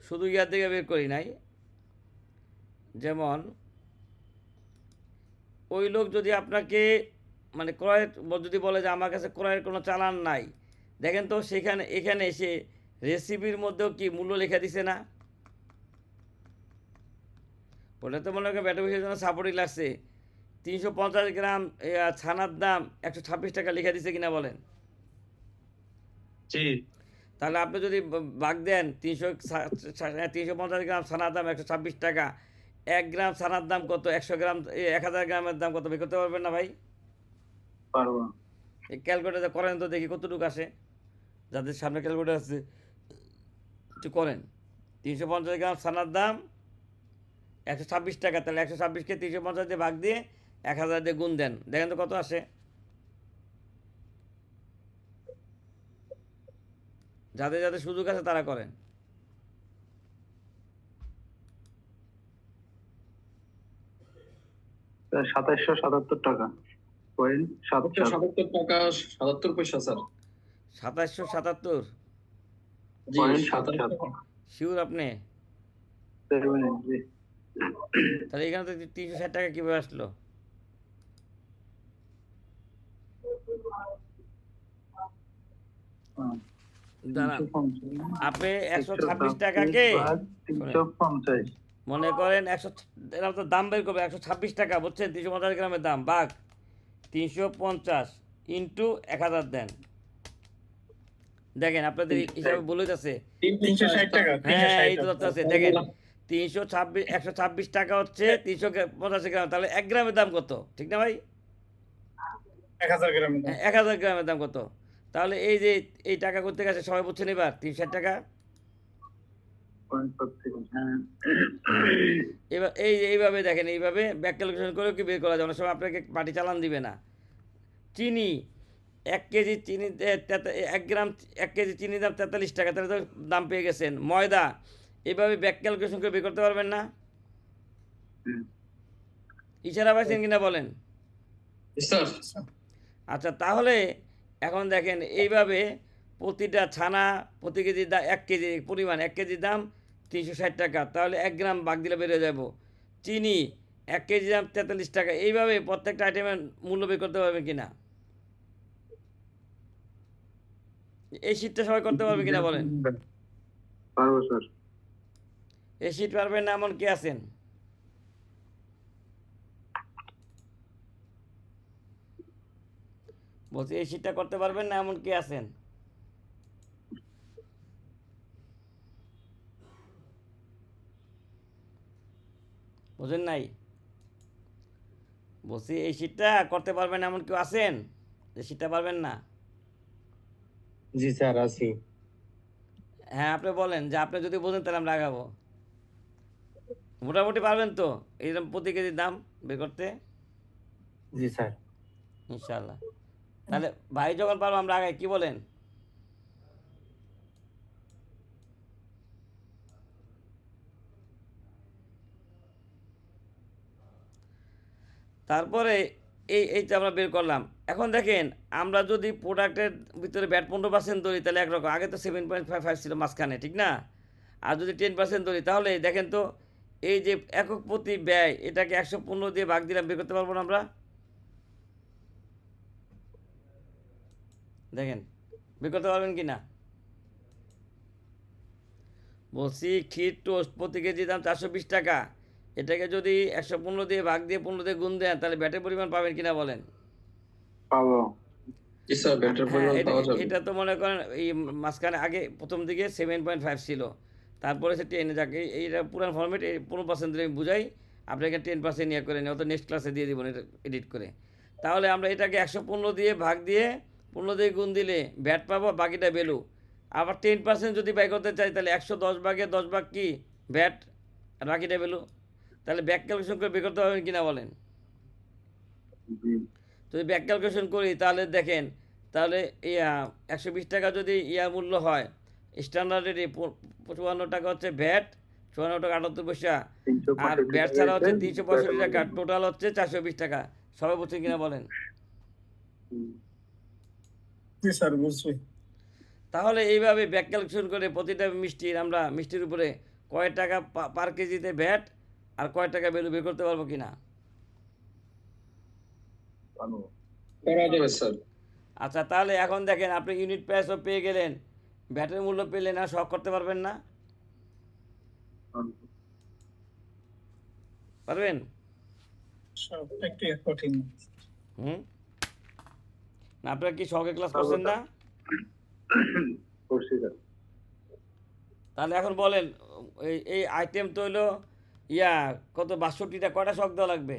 শুধু ইয়ার দিকে বের করি নাই। যেমন ওই লোক যদি আপনাকে মানে ক্রয়ের যদি বলে যে আমার কাছে ক্রয়ের কোনো চালান নাই, দেখেন তো সেখানে এখানে এসে রেসিপির মধ্যেও কি মূল্য লেখা দিছে না? ওটা তো মনে করেন ব্যাটা বিষয়ের জন্য সাপোর্টই লাগছে। 350 গ্রাম ছানার দাম 126 টাকা লেখা দিছে কিনা বলেন? জি। তাহলে আপনি যদি ভাগ দেন 350 গ্রাম ছানার দাম 126 টাকা, 1 গ্রাম ছানার দাম কত, 100 গ্রাম 1000 গ্রামের দাম কত বের করতে পারবেন না ভাই? পারবো। এই ক্যালকুলেটার করেন তো দেখি কতটুকু আসে। যাদের সামনে ক্যালকুলেটার আছে একটু করেন। 350 গ্রাম ছানার দাম 126 টাকা, তাহলে 126কে 350 দিয়ে ভাগ দিয়ে 1000 দিয়ে গুণ দেন, দেখেন তো কত আসে। যাদের যাদের সুযোগ আছে তারা করেন। স্যার 2777 টাকা। পয়েন্ট 77। 77 টাকা 77 পয়সা স্যার। 2777 জি পয়েন্ট 77 77। শিওর আপনি? 7 জি। তাহলে এখানে তো 360 টাকা কীভাবে আসলো? হ্যাঁ। দাঁড়ান, 350 আপনি 126 টাকাকে 350। মনে করেন 100, এরা তো দাম বের করবে 126 টাকা, বুঝছেন? 350 গ্রামের দাম ভাগ 350 ইন্টু 1000 দেন। দেখেন আপনাদের হিসাবে বলে যাচ্ছে। 360 টাকা। হ্যাঁ এই তো আছে, দেখেন 126 টাকা হচ্ছে 385 গ্রাম, তাহলে 1 গ্রামের দাম কত, ঠিক না ভাই? 1000 গ্রাম। 1000 গ্রামের দাম কত? তাহলে এই যে এই টাকা করতে গেছে সবাই বুঝছেন এবার 360 টাকা। পয়েন্ট 50। হ্যাঁ। এবার এইভাবে দেখেন, এইভাবে ব্যাক ক্যালকুলেশন করেও কি বের করা যায়। অনেক সময় আপনাকে পার্টি চালান দিবে না। চিনি 1 কেজি চিনি 1 গ্রাম 1 কেজি চিনি দাম 43 টাকা, তাহলে তো দাম পেয়ে গেছেন। ময়দা এভাবে ব্যাক ক্যালকুলেশন করে বের করতে পারবেন না? ইশারা পাইছেন কিনা বলেন? স্যার আচ্ছা তাহলে এখন দেখেন এইভাবে প্রতিটা ছানা প্রতি কেজি 1 কেজি পরিমাণ 1 কেজির দাম 360 টাকা, তাহলে 1 গ্রাম ভাগ দিলে বেরিয়ে যাব। চিনি 1 কেজি দাম 43 টাকা। এইভাবে প্রত্যেকটা আইটেমের মূল্য বের করতে পারবেন কিনা? এই শীটটা সবাই করতে পারবে কিনা বলেন? পারবো স্যার। এই শীট পারবেন না এমন কে আছেন? বলছি এই শীটটা করতে পারবেন না এমন কে আছেন? বুঝেন নাই? বলছি এই শীটটা করতে পারবেন এমন কেউ আছেন যে শীটটা পারবেন না? জি স্যার আছি। হ্যাঁ, আপনি বলেন যে আপনি যদি বোঝেন তাহলে আমরা আগাবো। মোটামুটি পারবেন তো এইরকম প্রতি কেজির দাম বের করতে? জি স্যার। ইনশাল্লাহ। তাহলে ভাই যখন পারবো আমরা আগাই, কি বলেন? তারপরে এইটা আমরা বের করলাম। এখন দেখেন আমরা যদি প্রোডাক্টের ভিতরে ব্যাট 15% ধরি তাহলে একরকম, আগে তো 7.55 ছিল মাঝখানে, ঠিক না? আর যদি 10% ধরি তাহলে দেখেন তো এই যে একক প্রতি ব্যয় এটাকে 115 দিয়ে ভাগ দিলাম, বের করতে পারবো না আমরা? দেখেন বের করতে পারবেন কি না? বলছি ক্ষীর টোস্ট প্রতি কেজি দাম 420 টাকা, এটাকে যদি 115 দিয়ে ভাগ দিয়ে 15 দিয়ে গুণ দেন তাহলে ব্যাটের পরিমাণ পাবেন কিনা বলেন? পাবো। জি স্যার, ব্যাটার হ্যাঁ, পরিমাণ এটা পাওয়া যাবে। এটা তো মনে করেন এই মাঝখানে আগে প্রথম দিকে 7.5 ছিল, তারপরে সে 10 যাক, এইটা পুরান ফর্মেট, এই 15% আমি বুঝাই, আপনাকে 10% ইয়ে করে নিয়ে অত নেক্সট ক্লাসে দিয়ে দিব এটা এডিট করে। তাহলে আমরা এটাকে 115 দিয়ে ভাগ দিয়ে 15 দিয়ে গুণ দিলে ভ্যাট পাবো, বাকিটা ভ্যালু। আবার 10% যদি ব্যয় করতে চাই তাহলে 110 ভাগে 10 ভাগ কি ভ্যাট, আর বাকিটা ভ্যালু। তাহলে ব্যাক ক্যালকুলেশন করে বের করতে পারবেন কিনা বলেন? জি। যদি ব্যাক ক্যালকুলেশন করি তাহলে দেখেন, তাহলে 120 টাকা যদি মূল্য হয়, স্ট্যান্ডার্ড রেটে 54 টাকা হচ্ছে ভ্যাট, 54 টাকা 78 পয়সা, আর 365 ভ্যাট টাকা ছাড়া হচ্ছে হয়েছে, 365 টাকা, টোটাল হচ্ছে 420 টাকা। সবাই বুঝছেন কিনা বলেন? হুম। জি স্যার বুঝছি। তাহলে এইভাবে ব্যাক ক্যালকুলেশন করে প্রতিটা মিষ্টির আমরা মিষ্টির উপরে কয় টাকা পার কেজিতে ভ্যাট আর কয় টাকা ভ্যালু বের করতে পারবো কিনা? পারবো। করা যাবে স্যার। আচ্ছা, তাহলে এখন দেখেন আপনি ইউনিট প্রাইসও পেয়ে গেলেন, ভ্যাটের মূল্য পেলেন, আর শখ করতে পারবেন না? পারবেন? সব একটু কঠিন। হুম, না আপনারা কি শখের ক্লাস করছেন না? করছি স্যার। তাহলে এখন বলেন, এই আইটেম তো হলো কত, 62টা, কয়টা শখ দেওয়া লাগবে?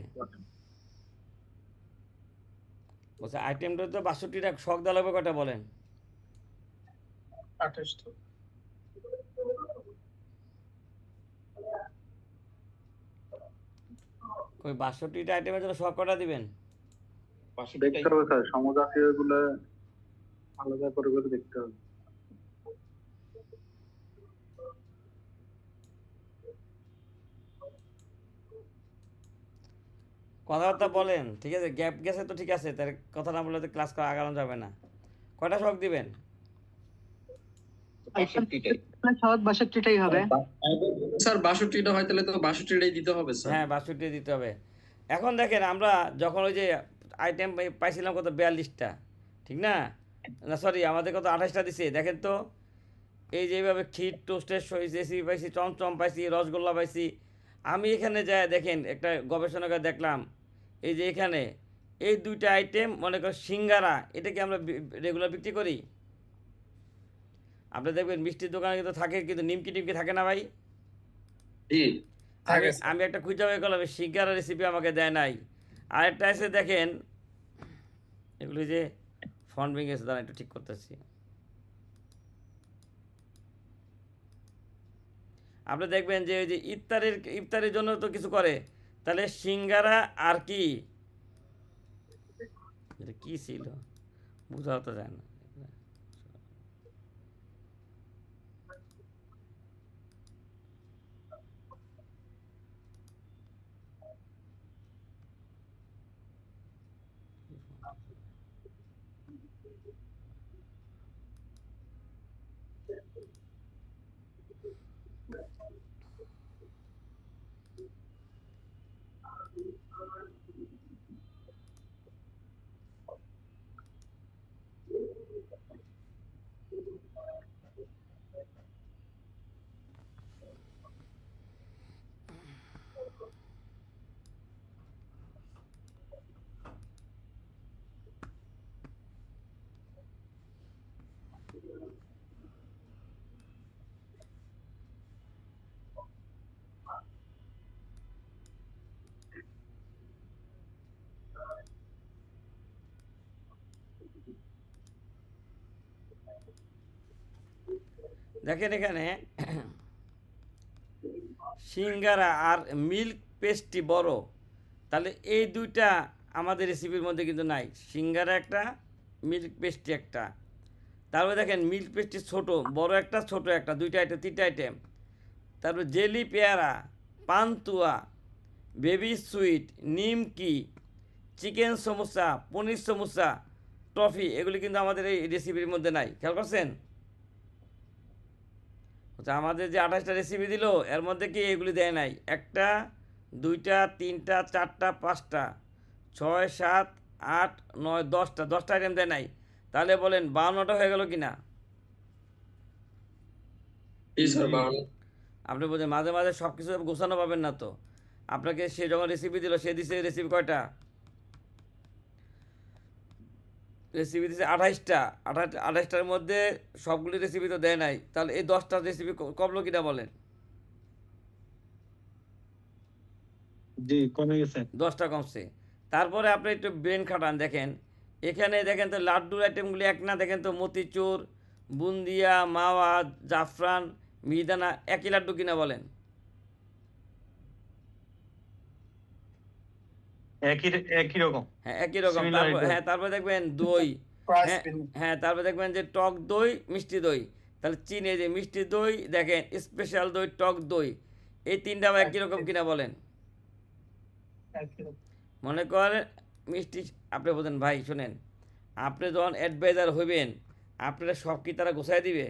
বলছে আইটেমটা তো 62টা শখ দেওয়া লাগবে, কয়টা বলেন? 28টা। ওই 62টা আইটেমের জন্য শখ কটা দিবেন? দেখতে হবে স্যার, সমজাতীয় গুলো আলাদা করে করে দেখতে হবে। কথাবার্তা বলেন, ঠিক আছে? গ্যাপ গেছে তো ঠিক আছে, তার কথা না বললে তো ক্লাস করা আগানো যাবে না। কয়টা শখ দিবেন? সহজ 62টাই হবে। স্যার 62টা হয় তাহলে তো 62টাই দিতে হবে স্যার। হ্যাঁ, 62 দিতে হবে। এখন দেখেন আমরা যখন ওই যে আইটেম পাইছিলাম কত, 42টা, ঠিক না? না সরি, আমাদের কত 28টা দিছে। দেখেন তো এই যে এইভাবে ক্ষীর টোস্টের রেসিপি পাইছি, চমচম পাইছি, রসগোল্লা পাইছি। আমি এখানে যাই দেখেন একটা গবেষণা করে দেখলাম, এই যে এখানে এই দুইটা আইটেম মনে কর সিঙ্গারা, এটা কি আমরা রেগুলার বিক্রি করি? আপনি দেখবেন মিষ্টির দোকানে কিন্তু থাকে, কিন্তু নিমকি টিমকি থাকে না ভাই? জি। আমি আমি একটা খুঁজে বের করলাম, সিঙ্গারা রেসিপি আমাকে দেয় নাই। আরেকটা এসে দেখেন, এগুলি যে ফন্ট ভেঙে গেছে, দাঁড়া একটু ঠিক করতেছি। আপনি দেখবেন যে ওই যে ইফতারের জন্য তো কিছু করে, তাহলে সিঙ্গারা আর কি, এটা কি ছিল বোঝাও তো যায় না। দেখেন এখানে সিঙ্গারা আর মিল্ক পেস্ট্রি বড়, তাহলে এই দুইটা আমাদের রেসিপির মধ্যে কিন্তু নাই। সিঙ্গারা একটা, মিল্ক পেস্ট্রি একটা। তারপরে দেখেন মিল্ক পেস্ট্রি ছোট, বড় একটা, ছোট একটা, দুইটা আইটেম, তিনটা আইটেম। তারপরে জেলি পেয়ারা, পান্তুয়া, বেবি সুইট, নিমকি, চিকেন সমোসা, পনির সমোসা, টফি, এগুলি কিন্তু আমাদের এই রেসিপির মধ্যে নাই। খেয়াল করছেন? আচ্ছা, আমাদের যে 28টা রেসিপি দিল এর মধ্যে কি এগুলি দেয় নাই? একটা, দুইটা, তিনটা, চারটা, পাঁচটা, 6, 7, 8, 9, 10টা আইটেম দেয় নাই। তাহলে বলেন 52টা হয়ে গেল কি না? জি স্যার 52। আপনি বলছেন মাঝে মাঝে সব কিছু গোছানো পাবেন না তো। আপনাকে সে যখন রেসিপি দিল সে দিছে রেসিপি কয়টা? রেসিপি দিছে 28টা। 28টার মধ্যে সবগুলি রেসিপি তো দেয় নাই। তাহলে এই 10টা রেসিপি কমলো কিনা বলেন? জি কমে গেছে। 10টা কমছে। তারপরে আপনি একটু ব্রেন খাটান, দেখেন এখানে দেখেন তো লাড্ডুর আইটেমগুলি এক না, দেখেন তো মতিচুর, বুন্দিয়া, মাওয়া, জাফরান, মিহিদানা একই লাড্ডু কিনা বলেন? একই রকম। হ্যাঁ একই রকম। Similar তারপর item. হ্যাঁ, তারপরে দেখবেন দই। হ্যাঁ হ্যাঁ, তারপরে দেখবেন যে টক দই, মিষ্টি দই। তাহলে চিনি, যে মিষ্টি দই দেখেন, স্পেশাল দই, টক দই, এই তিনটা আবার একই রকম কিনা বলেন? মনে করেন মিষ্টি, আপনি বলছেন ভাই শোনেন, আপনি যখন অ্যাডভাইজার হইবেন আপনারা সব কি তারা গোছায় দিবে?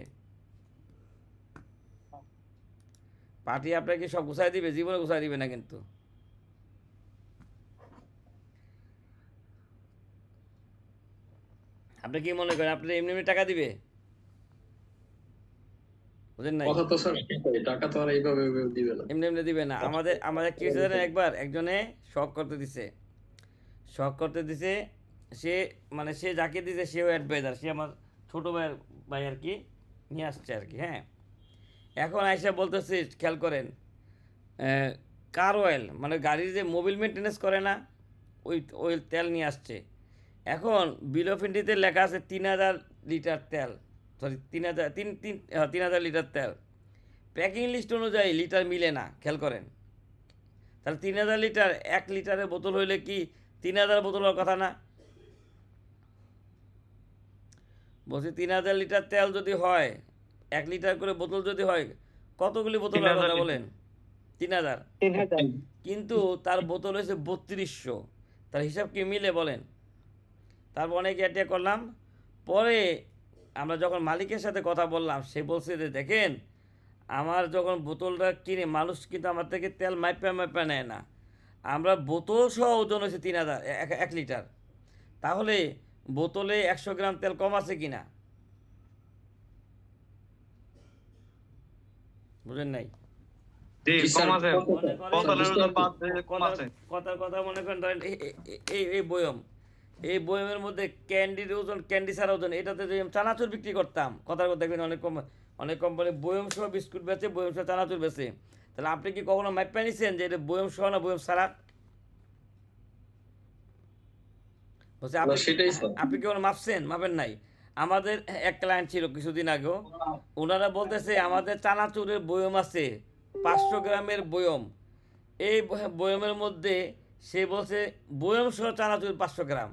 পার্টি আপনাকে সব গোছায় দিবে? জীবনে গোছায় দিবে না কিন্তু। আপনি কি মনে করেন আপনার এমনি এমনি টাকা দিবে? বুঝেন নাই? কথা তো স্যার সেটাই, টাকা তো আর এইভাবে দিবে না। এমনি এমনি দিবে না। আমাদের আমাদের কি হয়েছে জানেন, একবার একজনে শখ করতে দিছে, শখ করতে দিছে, সে মানে সে যাকে দিছে সেও অ্যাডভাইজার, সে আমার ছোটো ভাই আর কি, নিয়ে আসছে আর কি। হ্যাঁ, এখন আইসা বলতেছে, খেয়াল করেন, কার অয়েল মানে গাড়ির যে মোবিল মেনটেন্যান্স করে না, ওই ওই তেল নিয়ে আসছে। এখন বিল অফ ইন্ডিতে লেখা আছে 3000 লিটার তেল, সরি 3000 লিটার তেল। প্যাকিং লিস্ট অনুযায়ী লিটার মিলে না, খেয়াল করেন। তাহলে 3000 লিটার, 1 লিটারের বোতল হইলে কি 3000 বোতল হওয়ার কথা না? বলছি 3000 লিটার তেল যদি হয়, 1 লিটার করে বোতল যদি হয়, কতগুলি বোতল হওয়ার 3000 কথা লিটার। বলেন? 3000। 3000। কিন্তু তার বোতল হয়েছে 3200। তার হিসাব কি মিলে বলেন? তারপর অনেকে এটা করলাম। পরে আমরা যখন মালিকের সাথে কথা বললাম, সে বলছে যে দেখেন, আমার যখন বোতলটা কিনে মানুষ কিন্তু আমার থেকে তেল মাইপা নেয় না, আমরা বোতল সহ ওজন হয়েছে 3000, 1 লিটার। তাহলে বোতলে 100 গ্রাম তেল কম আছে কিনা? বুঝেন নাই? জি জি কম স্যার, আছে। মনে করেন বোতলের বুঝতে ওজন পারছি। 5 কম আছে। কথার কথা মনে করেন, ধরেন এই বয়ম, এই বয়মের মধ্যে ক্যান্ডির ওজন, ক্যান্ডি ছাড়া ওজন, এটাতে যদি আমি চানাচুর বিক্রি করতাম, কথার কথা দেখবেন অনেক কোম্পানি বয়ম সহ বিস্কুট বেচে, বয়ম সহ চানাচুর বেচে। তাহলে আপনি কি কখনো মাইপা নিছেন যে এটা বয়ম সহ না বয়ম ছাড়া? বলছে আপনি সেটাই স্যার। আপনি কি কখনো মাপছেন? মাপেন নাই। আমাদের এক ক্লায়েন্ট ছিল কিছুদিন আগেও, ওনারা বলতেছে আমাদের চানাচুরের বয়ম আছে 500 গ্রামের বয়ম। এই বয়মের মধ্যে সে বলছে বয়ম সহ চানাচুর 500 গ্রাম।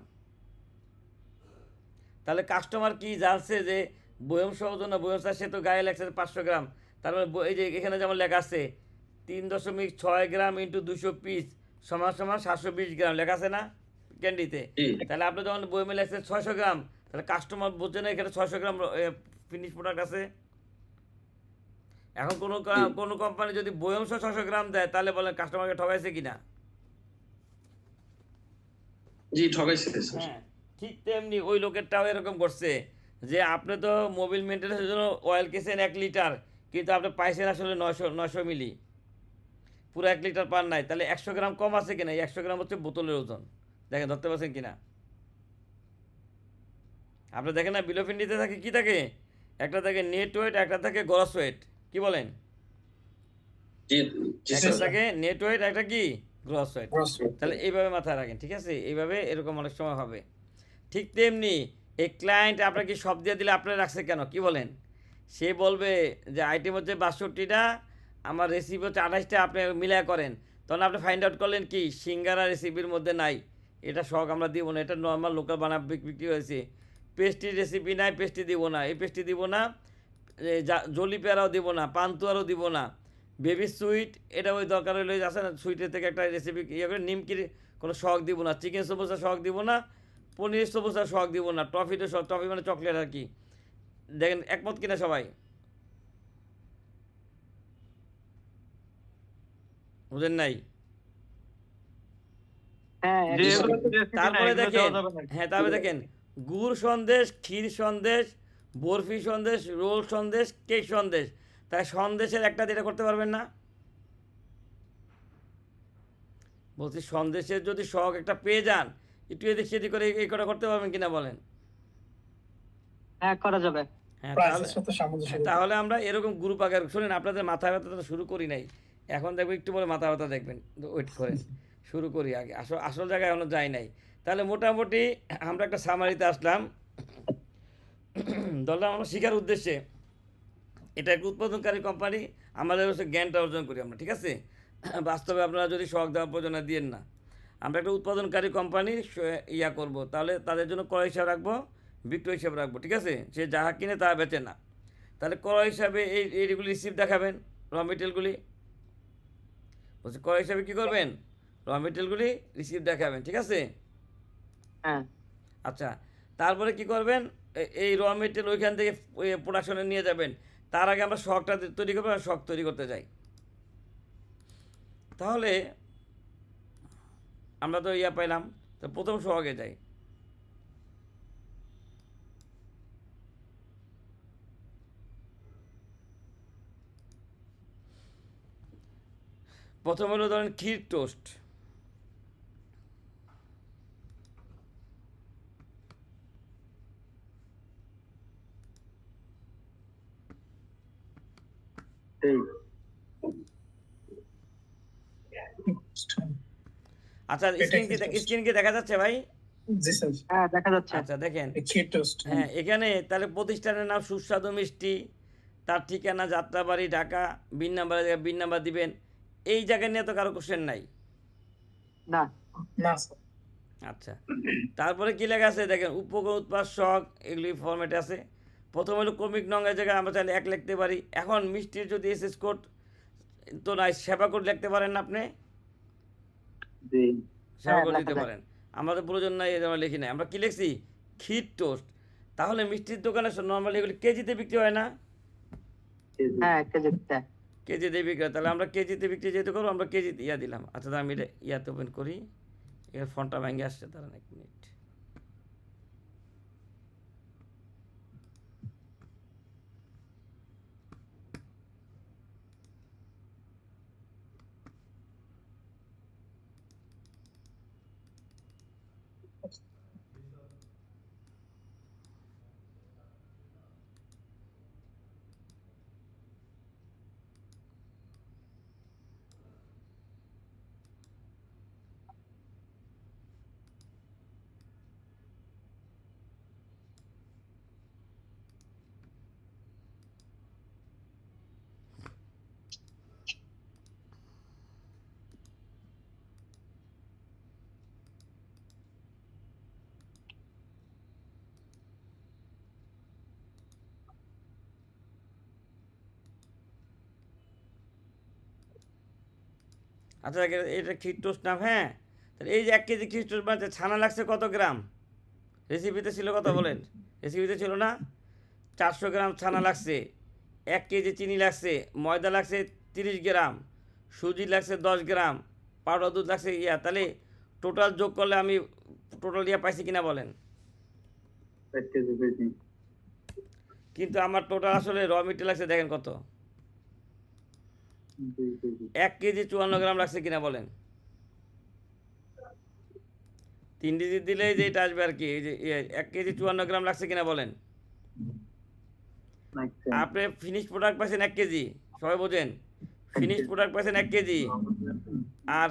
তাহলে কাস্টমার কি জানছে যে বয়ম সহ ওজন না বয়ম ছাড়া? সে তো গায়ে লেখছে 500 গ্রাম। তার মানে এই যে এখানে যেমন লেখা আছে 3.6 গ্রাম ইন্টু 200 পিস সমান সমান 720 গ্রাম লেখা আছে না ক্যান্ডিতে? জি। তাহলে আপনি যখন বয়মে লেখছেন 600 গ্রাম, তাহলে কাস্টমার বুঝছে না এখানে 600 গ্রাম ফিনিশ প্রোডাক্ট আছে। এখন কোনো কোম্পানি যদি বয়ম সহ 600 গ্রাম দেয়, তাহলে বলেন কাস্টমারকে ঠকাইছে কিনা? জি ঠকাইছে স্যার। হ্যাঁ, ঠিক তেমনি ওই লোকেরটাও এরকম করছে যে আপনি তো মোবিল মেনটেন্যান্সের জন্য অয়েল কিনছেন 1 লিটার, কিন্তু আপনি পাইছেন আসলে 900 মিলি, পুরো 1 লিটার পান নাই। তাহলে 100 গ্রাম কম আছে কিনা? 100 গ্রাম হচ্ছে বোতলের ওজন। দেখেন ধরতে পারছেন কিনা? আপনি দেখেন না বিল অফ ইন্ডিয়াতে থাকে কি থাকে? একটা থাকে নেট ওয়েট, একটা থাকে গ্রস ওয়েট। কি বলেন? জি জি একটা স্যার। থাকে নেট ওয়েট, একটা কি গ্রস ওয়েট। Crossword। তাহলে এইভাবে মাথায় রাখেন, ঠিক আছে? এইভাবে এরকম অনেক সময় হবে। ঠিক তেমনি এই ক্লায়েন্ট আপনাকে সব দিয়ে দিলে আপনারা রাখছে কেন? কি বলেন? সে বলবে যে আইটেম হচ্ছে 62টা, আমার রেসিপি হচ্ছে 28টা, আপনি মিলায় করেন। তখন আপনি ফাইন্ড আউট করলেন কি সিঙ্গারা রেসিপির মধ্যে নাই, এটা শখ আমরা দিব না, এটা নর্মাল লোকাল বিক্রি হয়েছে। পেস্ট্রি রেসিপি নাই, পেস্ট্রি দিব না, এই পেস্ট্রি দিব না, জলি পেয়ারাও দিব না, পান্তুয়ারও দিব না, বেবি সুইট এটা ওই দরকার হলে আছে না সুইটের থেকে একটা রেসিপি ইয়ে করে, নিমকির কোনো শখ দিব না, চিকেন সমোসা শখ দিব না, পনির সমোসা শখ দিব না, টফিতে শখ, টফি মানে চকলেট আর কি। দেখেন একমত কিনা সবাই? বুঝেন নাই? হ্যাঁ যে একদম। এগুলো তো recipe না, তারপরে এগুলো দেখেন, দেওয়া যাবে না। হ্যাঁ তারপরে দেখেন গুড় সন্দেশ, ক্ষীর সন্দেশ, বরফি সন্দেশ, রোল সন্দেশ, কেক সন্দেশ। তাই সন্দেশের একটা যেটা করতে পারবেন না? বলছি সন্দেশের যদি শখ একটা পেয়ে যান, একটু এদিক সেদিক করে এই কটা করতে পারবেন কিনা বলেন? হ্যাঁ করা যাবে। হ্যাঁ তাহলে, হ্যাঁ, তাহলে আমরা এরকম গ্রুপ আকার শুনেন, আপনাদের মাথা ব্যথা তো শুরু করি নাই, এখন দেখবো একটু পরে মাথা ব্যথা দেখবেন, ওয়েট করেন, শুরু করি আগে, আসল আসল জায়গায় এখনো যাই নাই। তাহলে মোটামুটি আমরা একটা সামারিতে আসলাম, ধরলাম আমরা শিখার উদ্দেশ্যে, এটা একটা উৎপাদনকারী কোম্পানি, আমাদের হচ্ছে জ্ঞানটা অর্জন করি আমরা, ঠিক আছে? বাস্তবে আপনারা যদি শখ দেওয়া প্রয়োজনে দিয়েন না, আমরা একটা উৎপাদনকারী কোম্পানি ইয়া করব, তাহলে তাদের জন্য ক্রয় হিসাব রাখবো, বিক্রয় হিসাব রাখবো, ঠিক আছে? সে যাহা কিনে তা বেচে না। তাহলে ক্রয় হিসাবে এইগুলি রিসিপ্ট দেখাবেন, র মেটেরিয়ালগুলি, বলছি ক্রয় হিসাবে কী করবেন, র মেটেরিয়ালগুলি রিসিপ্ট দেখাবেন, ঠিক আছে? হ্যাঁ আচ্ছা, তারপরে কি করবেন, এই র মেটেরিয়াল ওইখান থেকে প্রোডাকশনে নিয়ে যাবেন। তার আগে আমরা শখটা তৈরি করবো, শখ তৈরি করতে যাই। তাহলে আমরা তো ইয়া পাইলাম, তো প্রথম শখে যাই। প্রথম হলো ধরেন ক্ষীর টোস্ট। এই আচ্ছা স্ক্রিন কি দেখা যাচ্ছে ভাই? জি স্যার। হ্যাঁ দেখা যাচ্ছে। আচ্ছা দেখেন, ক্ষীর টোস্ট। হ্যাঁ এখানে তাহলে প্রতিষ্ঠানের নাম সুস্বাদু মিষ্টি, তার ঠিকানা Jatrabari Dhaka, BIN number BIN number দিবেন। এই জায়গা নিয়ে তো কারো কোশ্চেন নাই। না না স্যার। আচ্ছা, তারপরে কি লেখা আছে দেখেন, উপকরণ উৎপাদ শখ, এগুলি ফরম্যাটে আছে। প্রথম হলো ক্রমিক নঙ্গের জায়গায় আমরা চাইলে 1 লিখতে পারি। এখন মিষ্টির যদি এসএস কোড তো নাই, সেবা কোড লিখতে পারেন না আপনি, জি সেবা কোড লেখা দিতে যায়। পারেন। আমাদের প্রয়োজন নাই, এই যে আমরা লিখি নাই। আমরা কি লিখছি, ক্ষীর টোস্ট। তাহলে মিষ্টির দোকানে নর্মালি এগুলি কেজিতে বিক্রি হয় না? হ্যাঁ কেজিতে। কেজিতে বিক্রি হয়, তাহলে আমরা কেজিতে বিক্রি যেহেতু করবো, আমরা কেজিতে ইয়া দিলাম। আচ্ছা আমি এটা ইয়াতে ওপেন করি, এর ফোনটা ভেঙে আসছে, দাঁড়ান 1 মিনিট। আচ্ছা এটা ক্ষীর টোস্ট নাম, হ্যাঁ। তাহলে এই যে 1 কেজি ক্ষীর টোস্ট বানাতে ছানা লাগছে কত গ্রাম? রেসিপিতে ছিল কত বলেন? রেসিপিতে ছিল না? 400 গ্রাম ছানা লাগছে, 1 কেজি চিনি লাগছে, ময়দা লাগছে 30 গ্রাম, সুজি লাগছে 10 গ্রাম, পাউডার দুধ লাগছে ইয়া। তাহলে টোটাল যোগ করলে আমি টোটাল ইয়া পাইছি কিনা বলেন? 1 কেজি বেশি। কিন্তু আমার টোটাল আসলে র মেটেরিয়াল লাগছে দেখেন কত, 2 কেজি। 1 কেজি 54 গ্রাম লাগছে কিনা বলেন? 3 ডিজিট দিলেই যে এটা আসবে আর কি, এই যে 1 কেজি 54 গ্রাম লাগছে কিনা বলেন? আচ্ছা। আপনি ফিনিশ প্রোডাক্ট পাইছেন 1 কেজি, সবাই বোঝেন, ফিনিশ প্রোডাক্ট পাইছেন 1 কেজি, আর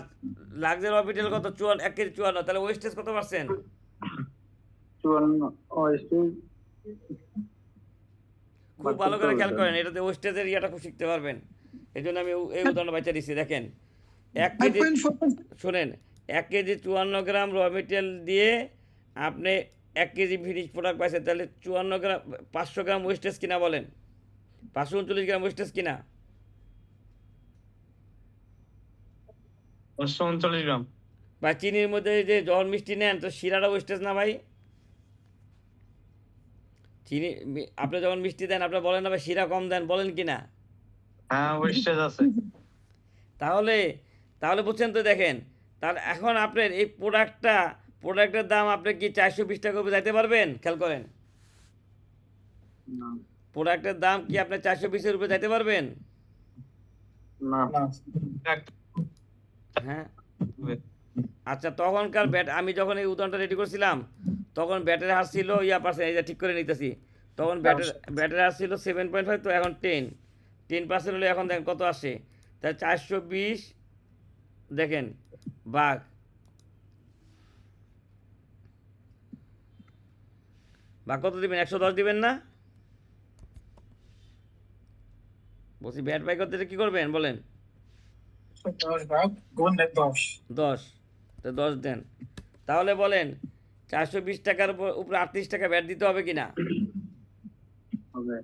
লাগছে র মেটেরিয়াল কত, 1 কেজি 54, তাহলে ওয়েস্টেজ কত পার্সেন্ট? 54 ওয়েস্টেজ খুব ভালো করে খেয়াল করেন, এটাতে ওয়েস্টেজের ইয়াটা খুব শিখতে পারবেন। এই জন্য আমি এই উদাহরণ বাচ্চা দিচ্ছি। দেখেন 1 কেজি, শোনেন, 1 কেজি 54 গ্রাম র মেটেরিয়াল দিয়ে আপনি 1 কেজি ফিনিশ প্রোডাক্ট পাইছেন, তাহলে 54 গ্রাম 500 গ্রাম ওয়েস্টেজ কিনা বলেন, 539 গ্রাম ওয়েস্টেজ কিনা? 539 গ্রাম। বা চিনির মধ্যে যে যখন মিষ্টি নেন তো শিরাটা ওয়েস্টেজ না ভাই? চিনি আপনি যখন মিষ্টি দেন আপনি বলেন না ভাই শিরা কম দেন, বলেন কি না? হ্যাঁ, ওয়েস্টেজ আছে। তাহলে তাহলে বুঝছেন তো? দেখেন, তাহলে এখন আপনার এই প্রোডাক্টের দাম আপনি কি 420 টাকা করে যাইতে পারবেন? খেয়াল করেন, না প্রোডাক্টের দাম কি আপনি 420 উপরে যাইতে পারবেন? না হ্যাঁ। আচ্ছা, তখনকার ব্যাট আমি যখন এই উদাহরণটা রেডি করছিলাম তখন ব্যাটের হার ছিল পার্সেন্ট, এই যে ঠিক করে নিতেছি, তখন ব্যাটের হার ছিল 7.5, তো এখন 10% হলে এখন দেখেন কত আসে। তাই 420 দেখেন ভাগ কত দিবেন? 110 দিবেন না? বলছি ব্যাট বাই করতে কি করবেন বলেন? 10, তো 10 দেন। তাহলে বলেন 420 টাকার উপরে 38 টাকা ব্যাট দিতে হবে কিনা? হবে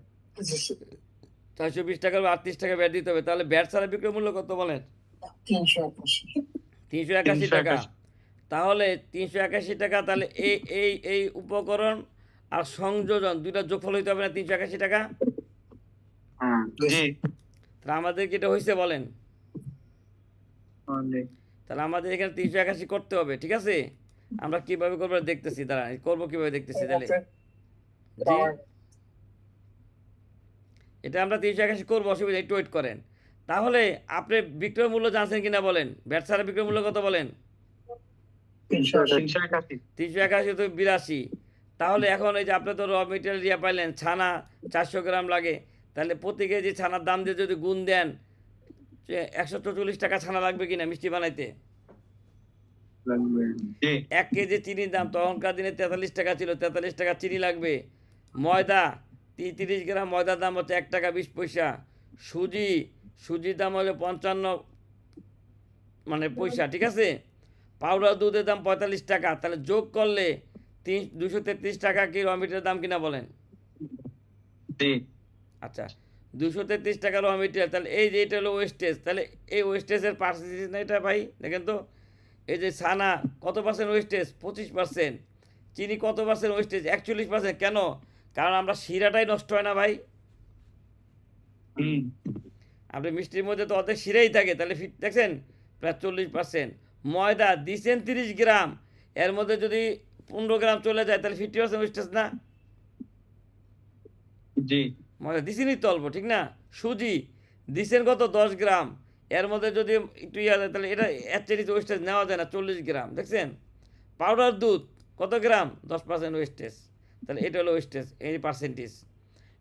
420 টাকার উপর 38 টাকা ব্যাট দিতে হবে। তাহলে ব্যাট ছাড়া বিক্রয় মূল্য কত বলেন? 381 টাকা। তাহলে 381 টাকা, তাহলে এই উপকরণ আর সংযোজন দুইটা যোগফল হইতে হবে না 381 টাকা? হ্যাঁ জি। তাহলে আমাদের কি এটা হয়েছে বলেন? অনেক তাহলে আমাদের এখানে 381 করতে হবে, ঠিক আছে? আমরা কিভাবে করবো দেখতেছি, দাঁড়া করবো কিভাবে দেখতেছি। তাহলে জি, এটা আমরা 381 করবো, অসুবিধা, একটু ওয়েট করেন। তাহলে আপনি বিক্রয় মূল্য জানছেন কিনা বলেন? ব্যাট ছাড়া বিক্রয় মূল্য কত বলেন? 381। 381 তো 82। তাহলে এখন এই যে আপনি তো র মেটেরিয়াল পাইলেন, ছানা 400 গ্রাম লাগে, তাহলে প্রতি কেজি ছানার দাম দিয়ে যদি গুণ দেন 144 টাকা ছানা লাগবে কিনা মিষ্টি বানাইতে? লাগবে। জি। 1 কেজি চিনির দাম তখনকার দিনে 43 টাকা ছিল, 43 টাকা চিনি লাগবে। ময়দা 30 গ্রাম ময়দার দাম হচ্ছে 1 টাকা 20 পয়সা। সুজির দাম হলো 55 পয়সা, ঠিক আছে? পাউডার দুধের দাম 45 টাকা। তাহলে যোগ করলে 233 টাকা কি র মেটেরিয়ালের দাম কিনা বলেন? জি। আচ্ছা, 233 টাকা র মেটেরিয়াল। তাহলে এই যে এটা হলো ওয়েস্টেজ, তাহলে এই ওয়েস্টেজের পার্সেন্টেজ না এটা ভাই? দেখেন তো, এই যে ছানা কত পার্সেন্ট ওয়েস্টেজ? 25%। চিনি কত পার্সেন্ট ওয়েস্টেজ? 41%। কেন? কারণ আমরা শিরাটাই নষ্ট হয় না ভাই। হুম। আপনি মিষ্টির মধ্যে তো অর্ধেক শিরাই থাকে, তাহলে ফিট দেখছেন প্রায় 40%। ময়দা দিচ্ছেন 30 গ্রাম, এর মধ্যে যদি 15 গ্রাম চলে যায় তাহলে 50% ওয়েস্টেজ না? জি। ময়দা দিছেনই তো অল্প, ঠিক না? সুজি দিছেন কত? 10 গ্রাম, এর মধ্যে যদি একটু ইয়ে যায় তাহলে এটা এর চেয়ে ওয়েস্টেজ নেওয়া যায় না, 40 গ্রাম, দেখছেন? পাউডার দুধ কত গ্রাম? 10% ওয়েস্টেজ। তাহলে এটা হলো ওয়েস্টেজ, এই পার্সেন্টেজ।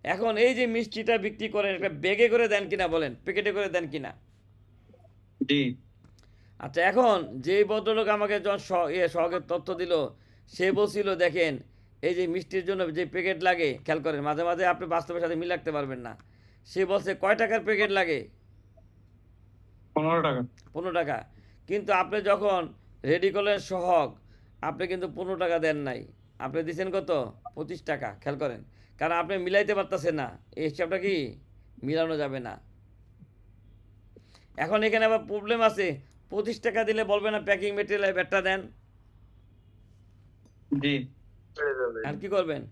এখন এই যে মিষ্টিটা বিক্রি করেন, একটা ব্যাগে করে দেন কিনা বলেন, প্যাকেটে করে দেন কিনা? জি। আচ্ছা, এখন যেই ভদ্রলোক আমাকে যখন সহগের তথ্য দিল, সে বলছিল দেখেন এই যে মিষ্টির জন্য যে প্যাকেট লাগে, খেয়াল করেন মাঝে মাঝে আপনি বাস্তবের সাথে মিল রাখতে পারবেন না। সে বলছে কয় টাকার প্যাকেট লাগে? 15 টাকা। 15 টাকা। কিন্তু আপনি যখন রেডি করলেন সহগ, আপনি কিন্তু 15 টাকা দেন নাই, আপনি দিচ্ছেন কত? 25 টাকা। খেয়াল করেন, কারণ আপনি মিলাইতে পারতেছেন না, এই হিসাবটা কি মিলানো যাবে না। এখন এখানে আবার প্রবলেম আছে, 25 টাকা দিলে বলবে না প্যাকিং মেটেরিয়াল ব্যাটটা দেন, জি। চলে যাবে। আর কি করবেন?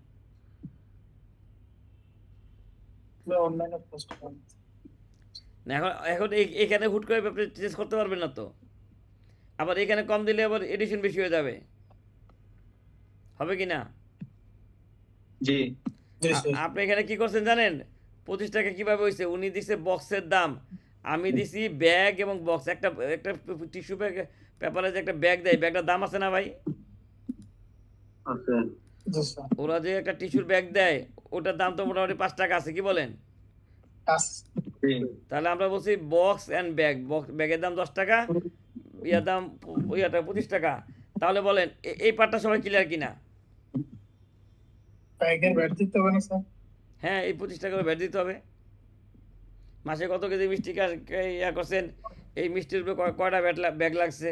না, এখন এখন এখানে হুট করে আপনি চেঞ্জ করতে পারবেন না তো। আবার এখানে কম দিলে আবার এডিশন বেশি হয়ে যাবে, হবে কি না? জি। আপনি এখানে কি করছেন জানেন? 25 টাকা কিভাবে হয়েছে? উনি দিছে বক্সের দাম, আমি দিছি ব্যাগ এবং বক্স। একটা একটা টিস্যু পেপারে যে একটা ব্যাগ দেয়, ব্যাগটার দাম আছে না ভাই? আছে। ওরা যে একটা টিস্যুর ব্যাগ দেয়, ওটার দাম তো মোটামুটি 5 টাকা আছে, কি বলেন? জি। তাহলে আমরা বলছি বক্স অ্যান্ড ব্যাগ, ব্যাগের দাম 10 টাকা, ইয়ার দাম 25 টাকা। তাহলে বলেন এই পার্টটা সবাই ক্লিয়ার কিনা? হ্যাঁ, এই 25 টাকা করে ভ্যাট দিতে হবে। মাসে কত কেজি মিষ্টি ইয়া করছেন, এই মিষ্টির উপরে কয়টা ব্যাগ লাগছে।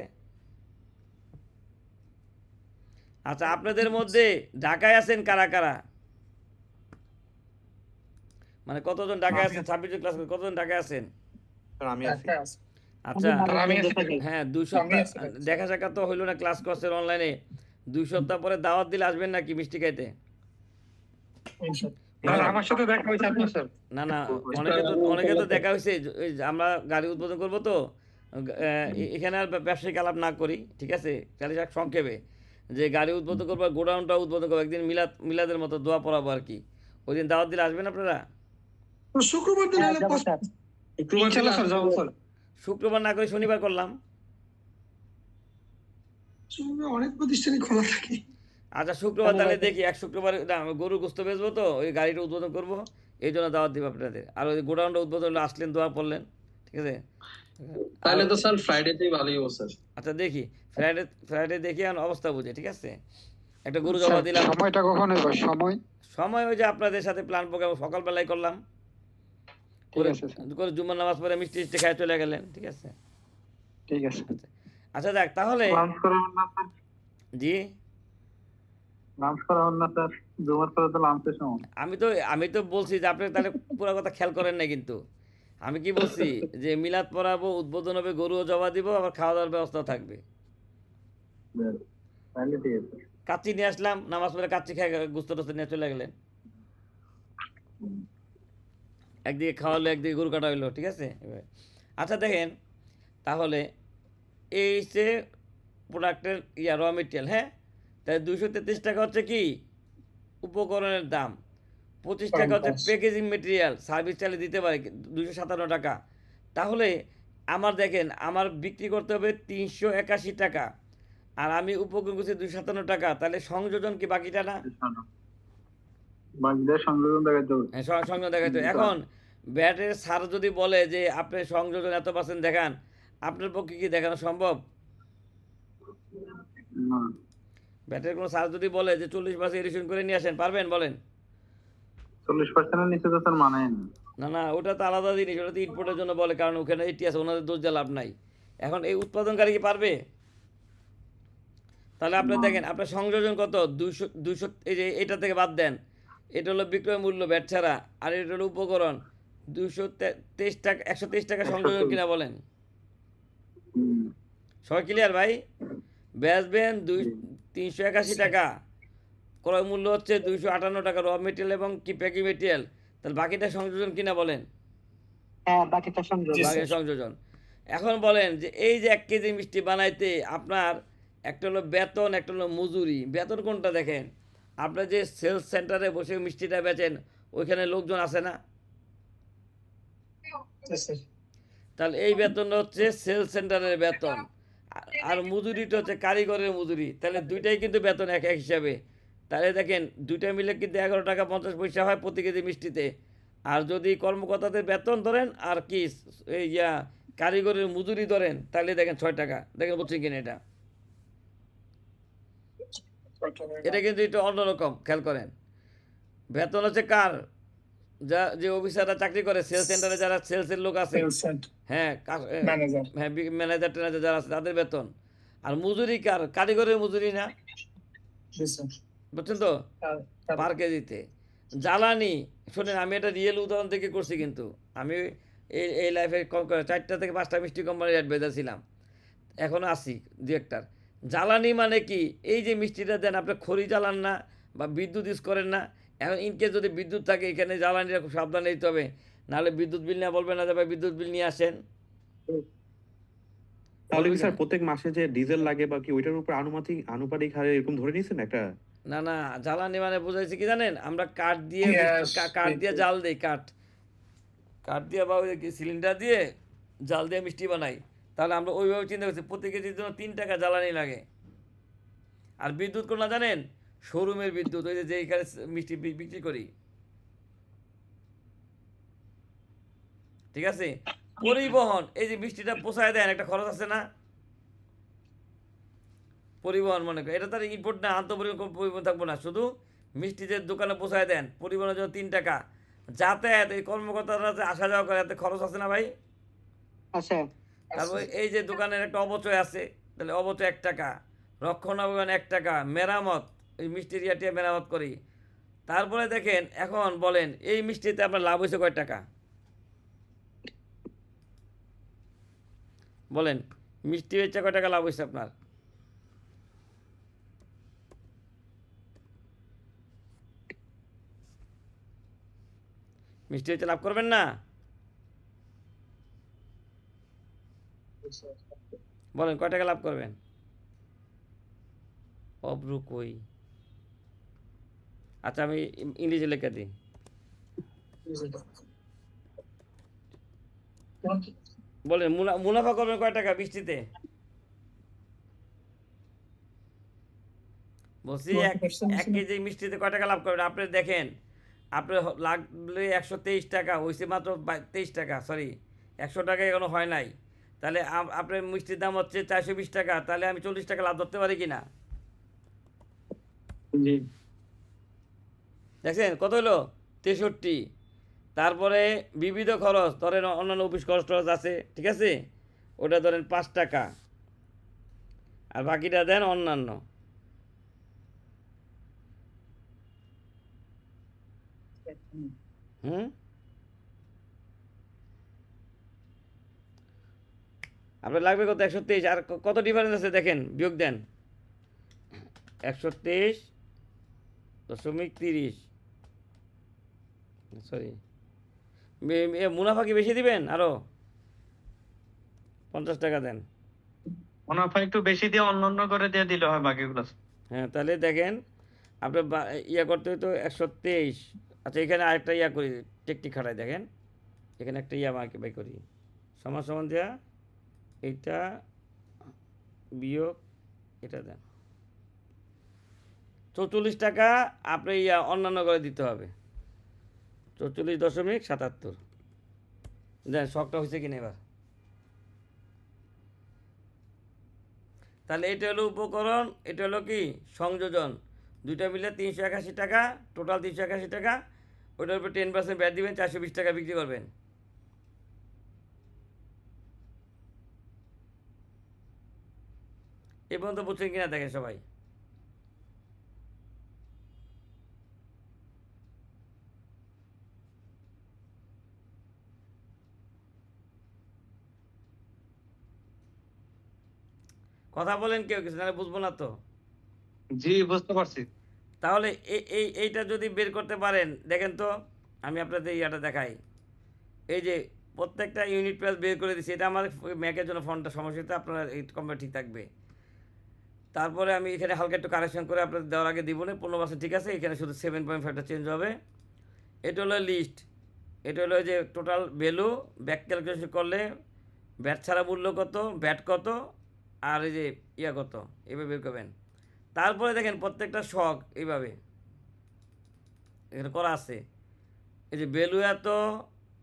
আচ্ছা, আপনাদের মধ্যে ঢাকায় আছেন কারা কারা? মানে কতজন ঢাকায় আছেন? 26 জন ক্লাস করে কতজন ঢাকায় আছেন? আমি আছি। আচ্ছা, আমি আছি। হ্যাঁ, 2 সপ্তাহ দেখা সাক্ষাৎ তো হইলো না, ক্লাস করছেন অনলাইনে। 2 সপ্তাহ পরে দাওয়াত দিলে আসবেন নাকি মিষ্টি খাইতে? আর আমার সাথে দেখা হয়েছে আপনার স্যার। না না, অনেকে তো দেখা হয়েছে। ওই যে আমরা গাড়ি উদ্বোধন করবো তো, এখানে আর ব্যবসায়িক আলাপ না করি, ঠিক আছে? তাহলে যাক সংক্ষেপে, যে গাড়ি উদ্বোধন করবো, গোডাউনটা উদ্বোধন করবো, একদিন মিলাদের মতো দোয়া পড়াবো আর কি। ওই দিন দাওয়াত দিলে আসবেন আপনারা? শুক্রবার দিন হলে যাবো স্যার। ইনশাআল্লাহ স্যার, যাবো স্যার। শুক্রবার না করে শনিবার করলাম। অনেক প্রতিষ্ঠানই খোলা থাকে। আচ্ছা, শুক্রবার তাহলে দেখি, এক শুক্রবার না, গরু গোস্ত বেচবো তো, ওই গাড়িটা উদ্বোধন করবো, এই জন্য দাওয়াত দিব আপনাদের। আর ওই গোডাউনটা উদ্বোধন হলে আসলেন, দোয়া পড়লেন, ঠিক আছে? তাহলে তো স্যার ফ্রাইডেতেই ভালোই হবে স্যার। আচ্ছা দেখি, ফ্রাইডে দেখি আর অবস্থা বুঝে, ঠিক আছে? একটা গরু জমা দিলাম। সময়টা কখন হবে সময়? সময় ওই যে আপনাদের সাথে প্ল্যান প্রোগ্রাম সকালবেলায় করলাম, করে করে জুম্মার নামাজ পড়ে মিষ্টি টিষ্টি খায় চলে গেলেন, ঠিক আছে? ঠিক আছে। আচ্ছা দেখ তাহলে। লাঞ্চ করা হল না স্যার? জি, লাঞ্চ করা হল না স্যার? জুমার পরে তো লাঞ্চের সময়। আমি তো বলছি যে আপনি তাহলে পুরো কথা খেয়াল করেন না কিন্তু। আমি কি বলছি যে মিলাদ পড়াবো, উদ্বোধন হবে, গরুও জবা দিব, আবার খাওয়া দাওয়ার ব্যবস্থা থাকবে। তাহলে ঠিক আছে। কাচ্চি নিয়ে আসলাম, নামাজ পড়ে কাচ্চি খেয়ে গুস্ত টুস্ত নিয়ে চলে গেলেন। একদিকে খাওয়ালো, একদিকে গরু কাটা হইলো, ঠিক আছে? আচ্ছা দেখেন তাহলে, এই যে প্রোডাক্টের র মেটেরিয়াল, হ্যাঁ, তাই 233 টাকা হচ্ছে কি উপকরণের দাম, 25 টাকা হচ্ছে প্যাকেজিং মেটেরিয়াল, সার্ভিস চালিয়ে দিতে পারে 257 টাকা। তাহলে আমার দেখেন, আমার বিক্রি করতে হবে 381 টাকা, আর আমি উপকরণ করছি 257 টাকা, তাহলে সংযোজন কি বাকিটা না? বাকিটা সংযোজন দেখাতে হবে। হ্যাঁ, সংযোজন দেখাতে। এখন ব্যাটের স্যার যদি বলে যে আপনি সংযোজন এত % দেখান, আপনার পক্ষে কি দেখানো সম্ভব? না, ব্যাটের কোনো স্যার যদি বলে যে 40% এডিশন করে নিয়ে আসেন, পারবেন বলেন? 40% নিচে তো স্যার মানায় না। না না, ওটা তো আলাদা জিনিস, ওটা তো ইনপুটের জন্য বলে, কারণ ওখানে এটি আছে, ওনাদের দোষ দিয়ে লাভ নাই। এখন এই উৎপাদনকারী কি পারবে? তাহলে আপনি দেখেন, আপনার সংযোজন কত? 200, এই যে এটা থেকে বাদ দেন, এটা হলো বিক্রয় মূল্য ব্যাট ছাড়া, আর এটা হলো উপকরণ। 223 টাকা, 123 টাকা সংযোজন কিনা বলেন? সবাই ক্লিয়ার ভাই? বেচবেন 381 টাকা, ক্রয় মূল্য হচ্ছে 258 টাকা, র মেটেরিয়াল এবং কি প্যাকিং মেটেরিয়াল, তাহলে বাকিটা সংযোজন কিনা বলেন? হ্যাঁ, বাকিটা সংযোজন। বাকি সংযোজন। এখন বলেন যে এই যে 1 কেজি মিষ্টি বানাইতে আপনার একটা হলো বেতন, একটা হলো মজুরি। বেতন কোনটা দেখেন, আপনার যে সেলস সেন্টারে বসে মিষ্টিটা বেচেন, ওইখানে লোকজন আছে না? তাহলে এই বেতনটা হচ্ছে সেলস সেন্টারের বেতন, আর মজুরিটা হচ্ছে কারিগরের মজুরি। তাহলে দুইটাই কিন্তু বেতন এক এক হিসাবে। তাহলে দেখেন, দুইটা মিলে কিন্তু 11 টাকা 50 পয়সা হয় প্রতি কেজি মিষ্টিতে। আর যদি কর্মকর্তাদের বেতন ধরেন আর কি এই কারিগরের মজুরি ধরেন, তাহলে দেখেন 6 টাকা। দেখেন বুঝছেন কিনা এটা? এটা কিন্তু একটু অন্যরকম, খেয়াল করেন। বেতন হচ্ছে কার? যে অফিসাররা চাকরি করে, সেলস সেন্টারে যারা সেলসের লোক আছে, হ্যাঁ হ্যাঁ, ম্যানেজার ট্যানেজার যারা আছে, তাদের বেতন। আর মজুরি কার? কারিগরের মজুরি না? বুঝছেন তো? পার কেজিতে। জ্বালানি, শোনেন, আমি এটা রিয়েল উদাহরণ থেকে করছি, কিন্তু আমি এই লাইফে কম করে 4টা থেকে 5টা মিষ্টি কোম্পানির অ্যাড বেঁধেছিলাম, এখনও আছি 2-1টার। জ্বালানি মানে কি? এই যে মিষ্টিটা দেন, আপনি খড়ি জ্বালান না বা বিদ্যুৎ ইউজ করেন না। এখন ইনকেস যদি বিদ্যুৎ থাকে, এখানে জ্বালানিটা খুব সাবধানে দিতে হবে, নাহলে বিদ্যুৎ বিল নিয়ে বলবেন না যে ভাই বিদ্যুৎ বিল নিয়ে আসেন। তাহলে কি স্যার প্রত্যেক মাসে যে ডিজেল লাগে বা কি ওইটার উপর আনুপাতিক হারে এরকম ধরে নিয়েছেন একটা? না না, জ্বালানি মানে বুঝাইছে কি জানেন, আমরা কাঠ দিয়ে জাল দিই, কাঠ দিয়ে বা ওই সিলিন্ডার দিয়ে জাল দিয়ে মিষ্টি বানাই। তাহলে আমরা ওইভাবে চিন্তা করছি, প্রতি কেজির জন্য 3 টাকা জ্বালানি লাগে। আর বিদ্যুৎ কোন না জানেন? শোরুমের বিদ্যুৎ, ওই যে এখানে মিষ্টি বিক্রি করি, ঠিক আছে? পরিবহন, এই যে মিষ্টিটা পোষায় দেন, একটা খরচ আছে না? পরিবহন মনে করেন, এটা তার ইম্পোর্ট না, আন্তঃপরিবহন থাকবো না, শুধু মিষ্টি যে দোকানে পোষায় দেন, পরিবহনের জন্য 3 টাকা। যাতায়াত, এই কর্মকর্তারা যে আসা যাওয়া করে এতে খরচ আছে না ভাই? আছে। তারপর এই যে দোকানের একটা অবচয় আছে, তাহলে অবচয় 1 টাকা, রক্ষণাবেক্ষণ 1 টাকা, মেরামত, এই মিষ্টির ইয়াটিয়া মেরামত করি। তারপরে দেখেন এখন বলেন এই মিষ্টিতে আপনার লাভ হয়েছে কয় টাকা? বলেন মিষ্টি বেচে কয় টাকা লাভ হয়েছে আপনার? মিষ্টি বেচে লাভ করবেন না? বলেন কয় টাকা লাভ করবেন? অব্রু কই? আচ্ছা আমি ইংলিশে লেখা দিই। বলেন মুনাফা করবেন কয় টাকা মিষ্টিতে? বলছি এক কেজি মিষ্টিতে কয় টাকা লাভ করবেন? আপনি দেখেন আপনার লাগলে 123 টাকা, হয়েছে মাত্র 23 টাকা, সরি 100 টাকা এখনো হয় নাই। তাহলে আপনার মিষ্টির দাম হচ্ছে 420 টাকা, তাহলে আমি 40 টাকা লাভ ধরতে পারি কিনা? জি দেখছেন কত হলো? 63। তারপরে বিবিধ খরচ ধরেন, অন্যান্য অফিস খরচ টরচ আছে, ঠিক আছে, ওটা ধরেন 5 টাকা, আর বাকিটা দেন অন্যান্য। হুম, আপনার লাগবে কত? 123। আর কত ডিফারেন্স আছে দেখেন, বিয়োগ দেন। 123.30, সরি, মুনাফা কি বেশি দিবেন? আরো 50 টাকা দেন। মুনাফা একটু বেশি দিয়ে অন্য করে দিয়ে দিলে হয় বাকিগুলো। হ্যাঁ, তাহলে দেখেন আপনার ইয়া করতে হয়তো 123। আচ্ছা এখানে আরেকটা ইয়া করি, টেকনিক খাটাই, দেখেন এখানে একটা ইয়া মার্কে বাই করি, সমান সমান দেওয়া, এইটা বিয়োগ এটা দেন। 44 টাকা আপনি ইয়া অন্যান্য করে দিতে হবে, 44.77 দেন। শখটা হয়েছে কিনা এবার? তাহলে এটা হলো উপকরণ, এটা হলো কি সংযোজন, দুইটা মিলে 381 টাকা, টোটাল 381 টাকা। ওটার উপর 10% ব্যাট দিবেন, 420 টাকা বিক্রি করবেন। এ পর্যন্ত বুঝছেন কিনা দেখেন সবাই? কথা বলেন কেউ কিছু, নাহলে বুঝবো না তো। জি বুঝতে পারছি। তাহলে এইটা যদি বের করতে পারেন, দেখেন তো আমি আপনাদের ইয়াটা দেখাই। এই যে প্রত্যেকটা ইউনিট প্রাইস বের করে দিচ্ছি, এটা আমার ম্যাকের জন্য ফোনটা সমস্যা হতে, আপনার এই কম্পিউটার ঠিক থাকবে। তারপরে আমি এখানে হালকা একটু কারেকশন করে আপনাদের দেওয়ার আগে দিব না, 15% ঠিক আছে, এখানে শুধু 7.5টা চেঞ্জ হবে। এটা হলো লিস্ট, এটা হলো যে টোটাল ভ্যালু, ব্যাক ক্যালকুলেশন করলে ব্যাট ছাড়া মূল্য কত, ব্যাট কত, আর এই যে ইয়া কত, এভাবে বের করবেন। তারপরে দেখেন প্রত্যেকটা শখ এইভাবে এখানে করা আছে, এই যে ভ্যালু এত,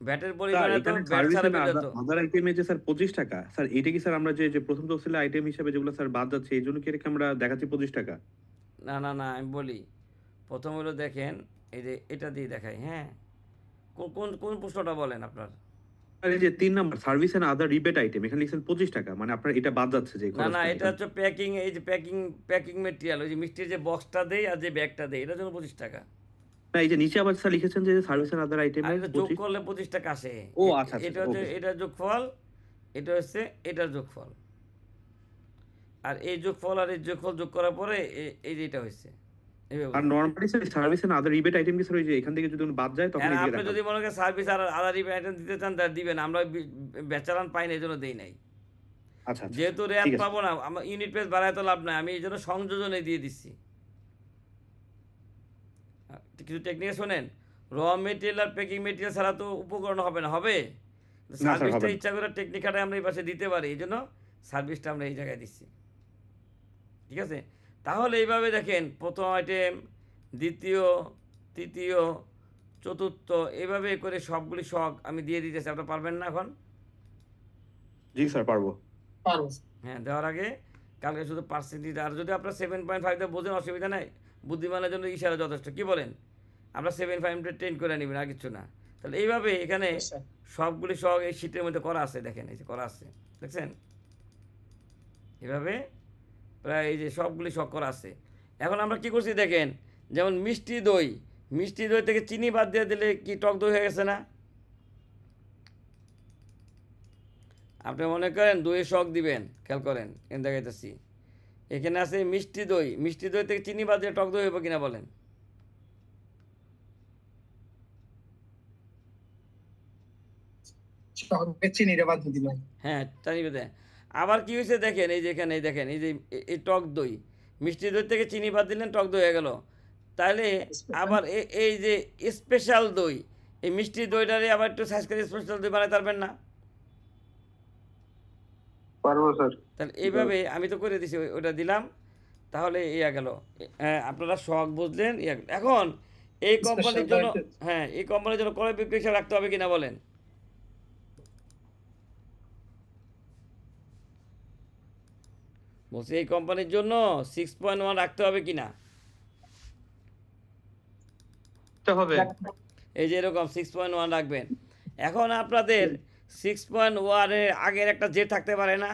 ব্যাটের পরিমাণ স্যার এত, এখানে ব্যাট ছাড়া সার্ভিসের ভ্যালু এত। আদার আইটেমে যে স্যার 25 টাকা, স্যার এটা কি স্যার আমরা যে প্রথম তফসিলে আইটেম হিসেবে যেগুলো স্যার বাদ যাচ্ছে এই জন্য কি এটাকে আমরা দেখাচ্ছি 25 টাকা? না না না, আমি বলি প্রথম হলো দেখেন, এই যে এটা দিয়ে দেখাই, হ্যাঁ, কোন কোন প্রশ্নটা বলেন আপনার? আর এই যে 3 number service and other rebate item, এখানে লিখছেন 25 টাকা, মানে আপনার এটা বাদ যাচ্ছে যে না খরচটা না, এটা হচ্ছে প্যাকিং, এই যে প্যাকিং মেটেরিয়াল, ওই যে মিষ্টির যে বক্সটা দেই আর যে ব্যাগটা দেই, এটার জন্য 25 টাকা। না, এই যে নিচে আবার স্যার লিখেছেন যে সার্ভিস এন্ড আদার আর আইটেমে এটা যোগ 25। করলে 25 টাকা আসে। ও আচ্ছা আচ্ছা, এটা হচ্ছে ওকে। এটার যোগফল, এটা হচ্ছে এটার যোগফল, আর এই যোগফল আর এই যোগফল যোগ করার পরে এই যে এটা হয়েছে। আর normally sir service and other rebate item কি স্যার ওই যে এখান থেকে যদি বাদ যায় তখন আর এই আপনি যদি মনে করেন সার্ভিস আর আলাদা আইটেম দিতে চান তা দিবেন, আমরা বেচারান পাই না, এই জন্য দেই নাই। আচ্ছা আচ্ছা, যেহেতু র্যাপ ঠিক আছে। পাবো না, আমার ইউনিট প্রাইস বাড়ায় তো লাভ নাই, আমি এই জন্য সংযোজনে দিয়ে দিচ্ছি। কিছু টেকনিক শোনেন, র মেটেরিয়াল আর প্যাকিং মেটেরিয়াল ছাড়া তো উপকরণ হবে না, হবে না স্যার, হবে সার্ভিসটা না। ইচ্ছা করে টেকনিকাটা আমরা এই পাশে দিতে পারি, এই জন্য সার্ভিসটা আমরা এই জায়গায় দিচ্ছি, ঠিক আছে। তাহলে এইভাবে দেখেন প্রথম আইটেম, দ্বিতীয়, তৃতীয়, চতুর্থ, এইভাবে করে সবগুলি শখ আমি দিয়ে দিতেছি। আপনারা পারবেন না এখন? জি স্যার পারবো। হ্যাঁ, দেওয়ার আগে কালকে শুধু পার্সেন্টেজ, আর যদি আপনার 7.5 বোঝেন অসুবিধা নাই, বুদ্ধিমানের জন্য ইশারা যথেষ্ট। কি বলেন? আমরা 7,510 করে নেবেন আর কিছু না। তাহলে এইভাবে এখানে সবগুলি সব এই শীটের মধ্যে করা আছে, দেখেন এই যে করা আছে, দেখছেন এভাবে প্রায় এই যে সবগুলি শখ করা আছে। এখন আমরা কি করছি দেখেন, যেমন মিষ্টি দই, মিষ্টি দই থেকে চিনি বাদ দিয়ে দিলে কি টক দই হয়ে গেছে না? আপনি মনে করেন দইয়ের শখ দিবেন, খেয়াল করেন এখানে দেখাইতেছি, এখানে আছে মিষ্টি দই, মিষ্টি দই থেকে চিনি বাদ দিয়ে টক দই হবে কিনা বলেন? চিনিটা বাদ দিলাম। হ্যাঁ চিনি বাদ দিয়ে। আবার কি হয়েছে দেখেন, এই যে এখানে এই দেখেন এই যে এই টক দই, মিষ্টি দই থেকে চিনি বাদ দিলেন টক দই হয়ে গেল। তাহলে আবার এই যে স্পেশাল দই, এই মিষ্টি দইটারে আবার একটু সাইজ করে স্পেশাল দই বানাতে পারবেন না? পারবো স্যার। তাহলে এইভাবে আমি তো করে দিছি, ওটা দিলাম, তাহলে ইয়া গেল। আপনারা শখ বুঝলেন, ইয়া গেল। এখন এই কোম্পানির জন্য, হ্যাঁ এই কোম্পানির জন্য ক্রয় বিক্রয় হিসাব রাখতে হবে কিনা বলেন? বলছি এই কোম্পানির জন্য 6.1 রাখতে হবে কিনা? হবে। এই যে এরকম 6.1 রাখবেন। এখন আপনাদের 6.1 এর আগের একটা জেড থাকতে পারে না?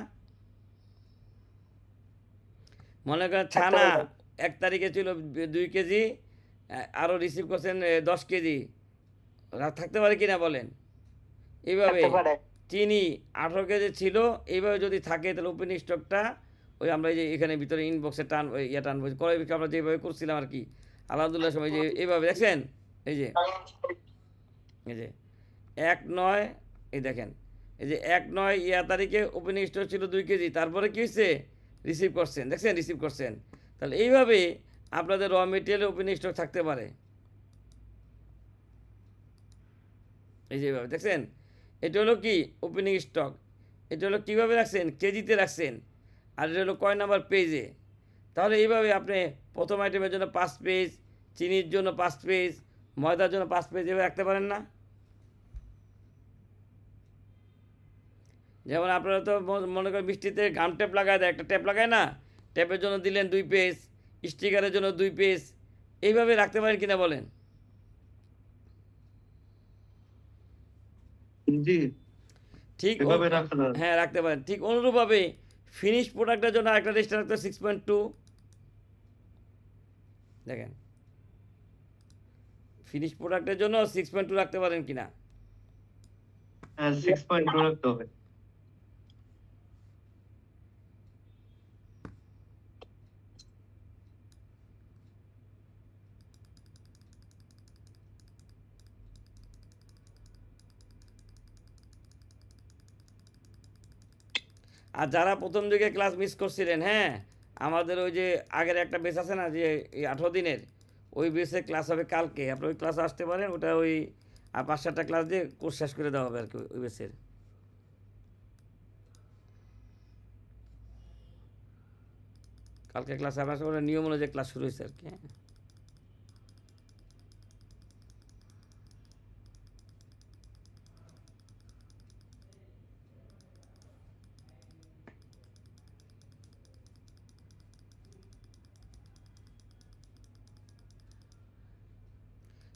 মনে করেন ছানা 1 তারিখে ছিল 2 কেজি, আরও রিসিভ করছেন 10 কেজি, থাকতে পারে কিনা বলেন? এইভাবে থাকতে পারে। চিনি 18 কেজি ছিল, এইভাবে যদি থাকে তাহলে ওপেনিং স্টকটা ওই আমরা এই যে এখানে ভিতরে ইনবক্সে টান ইয়ে টানবো, ক্রয় বিক্রয় আমরা যেভাবে করছিলাম আর কি আলহামদুলিল্লাহ সময়, যে এইভাবে দেখছেন এই যে 1/9, এই দেখেন এই যে 1/9 ইয়া তারিখে ওপেনিং স্টক ছিল 2 কেজি, তারপরে কি হয়েছে রিসিভ করছেন, দেখছেন রিসিভ করছেন। তাহলে এইভাবে আপনাদের র মেটেরিয়ালের ওপেনিং স্টক থাকতে পারে, এই যে এইভাবে দেখছেন। এটা হলো কি ওপেনিং স্টক, এটা হলো কীভাবে রাখছেন, কেজিতে রাখছেন, আর এটা হলো কয় নাম্বার পেজে। তাহলে এইভাবে আপনি প্রথম আইটেমের জন্য 5 পেজ, চিনির জন্য 5 পেজ, ময়দার জন্য 5 পেজ এভাবে রাখতে পারেন না? যেমন আপনারা তো মনে করেন মিষ্টিতে গাম টেপ লাগায় দেয়, একটা টেপ লাগায় না, টেপের জন্য দিলেন 2 পেজ, স্টিকারের জন্য 2 পেজ, এইভাবে রাখতে পারেন কিনা বলেন? জি ঠিক এভাবে রাখা যায়। হ্যাঁ রাখতে পারেন। ঠিক অনুরূপভাবে ফিনিশ প্রোডাক্টের জন্য একটা রেজিস্টার রাখতে 6.2, দেখেন ফিনিশ প্রোডাক্টের জন্য 6.2 রাখতে পারেন কিনা? হ্যাঁ 6.2 রাখতে হবে। আর যারা প্রথম দিকে ক্লাস মিস করছিলেন, হ্যাঁ আমাদের ওই যে আগের একটা বেস আছে না যে এই 18 দিনের, ওই বেসে ক্লাস হবে কালকে, আপনি ওই ক্লাসে আসতে পারেন, ওটা ওই 5-7টা ক্লাস দিয়ে কোর্স শেষ করে দেওয়া হবে আর কি ওই বেসের। কালকে ক্লাসে আপনার সঙ্গে নিয়ম অনুযায়ী ক্লাস শুরু হয়েছে আর কি। হ্যাঁ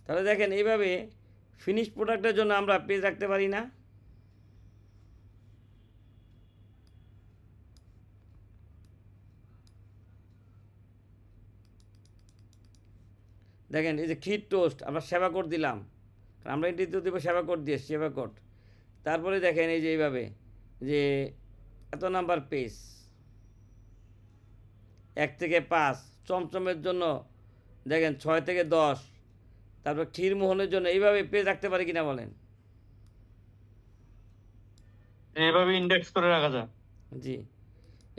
তাহলে দেখেন এইভাবে ফিনিশ প্রোডাক্টের জন্য আমরা পেজ রাখতে পারি না? দেখেন এই যে ক্ষীর টোস্ট আমরা সেবা কোড দিলাম, আমরা ইন্টিতে দেবো সেবা কোড দিয়ে, সেবা কোড। তারপরে দেখেন এই যে এইভাবে যে এত নাম্বার পেজ 1 থেকে 5, চমচমের জন্য দেখেন 6 থেকে 10, তারপর ক্ষীরমোহনের জন্য এইভাবে পেজ রাখতে পারি কিনা বলেন? এইভাবে ইন্ডেক্স করে রাখা যায়। জি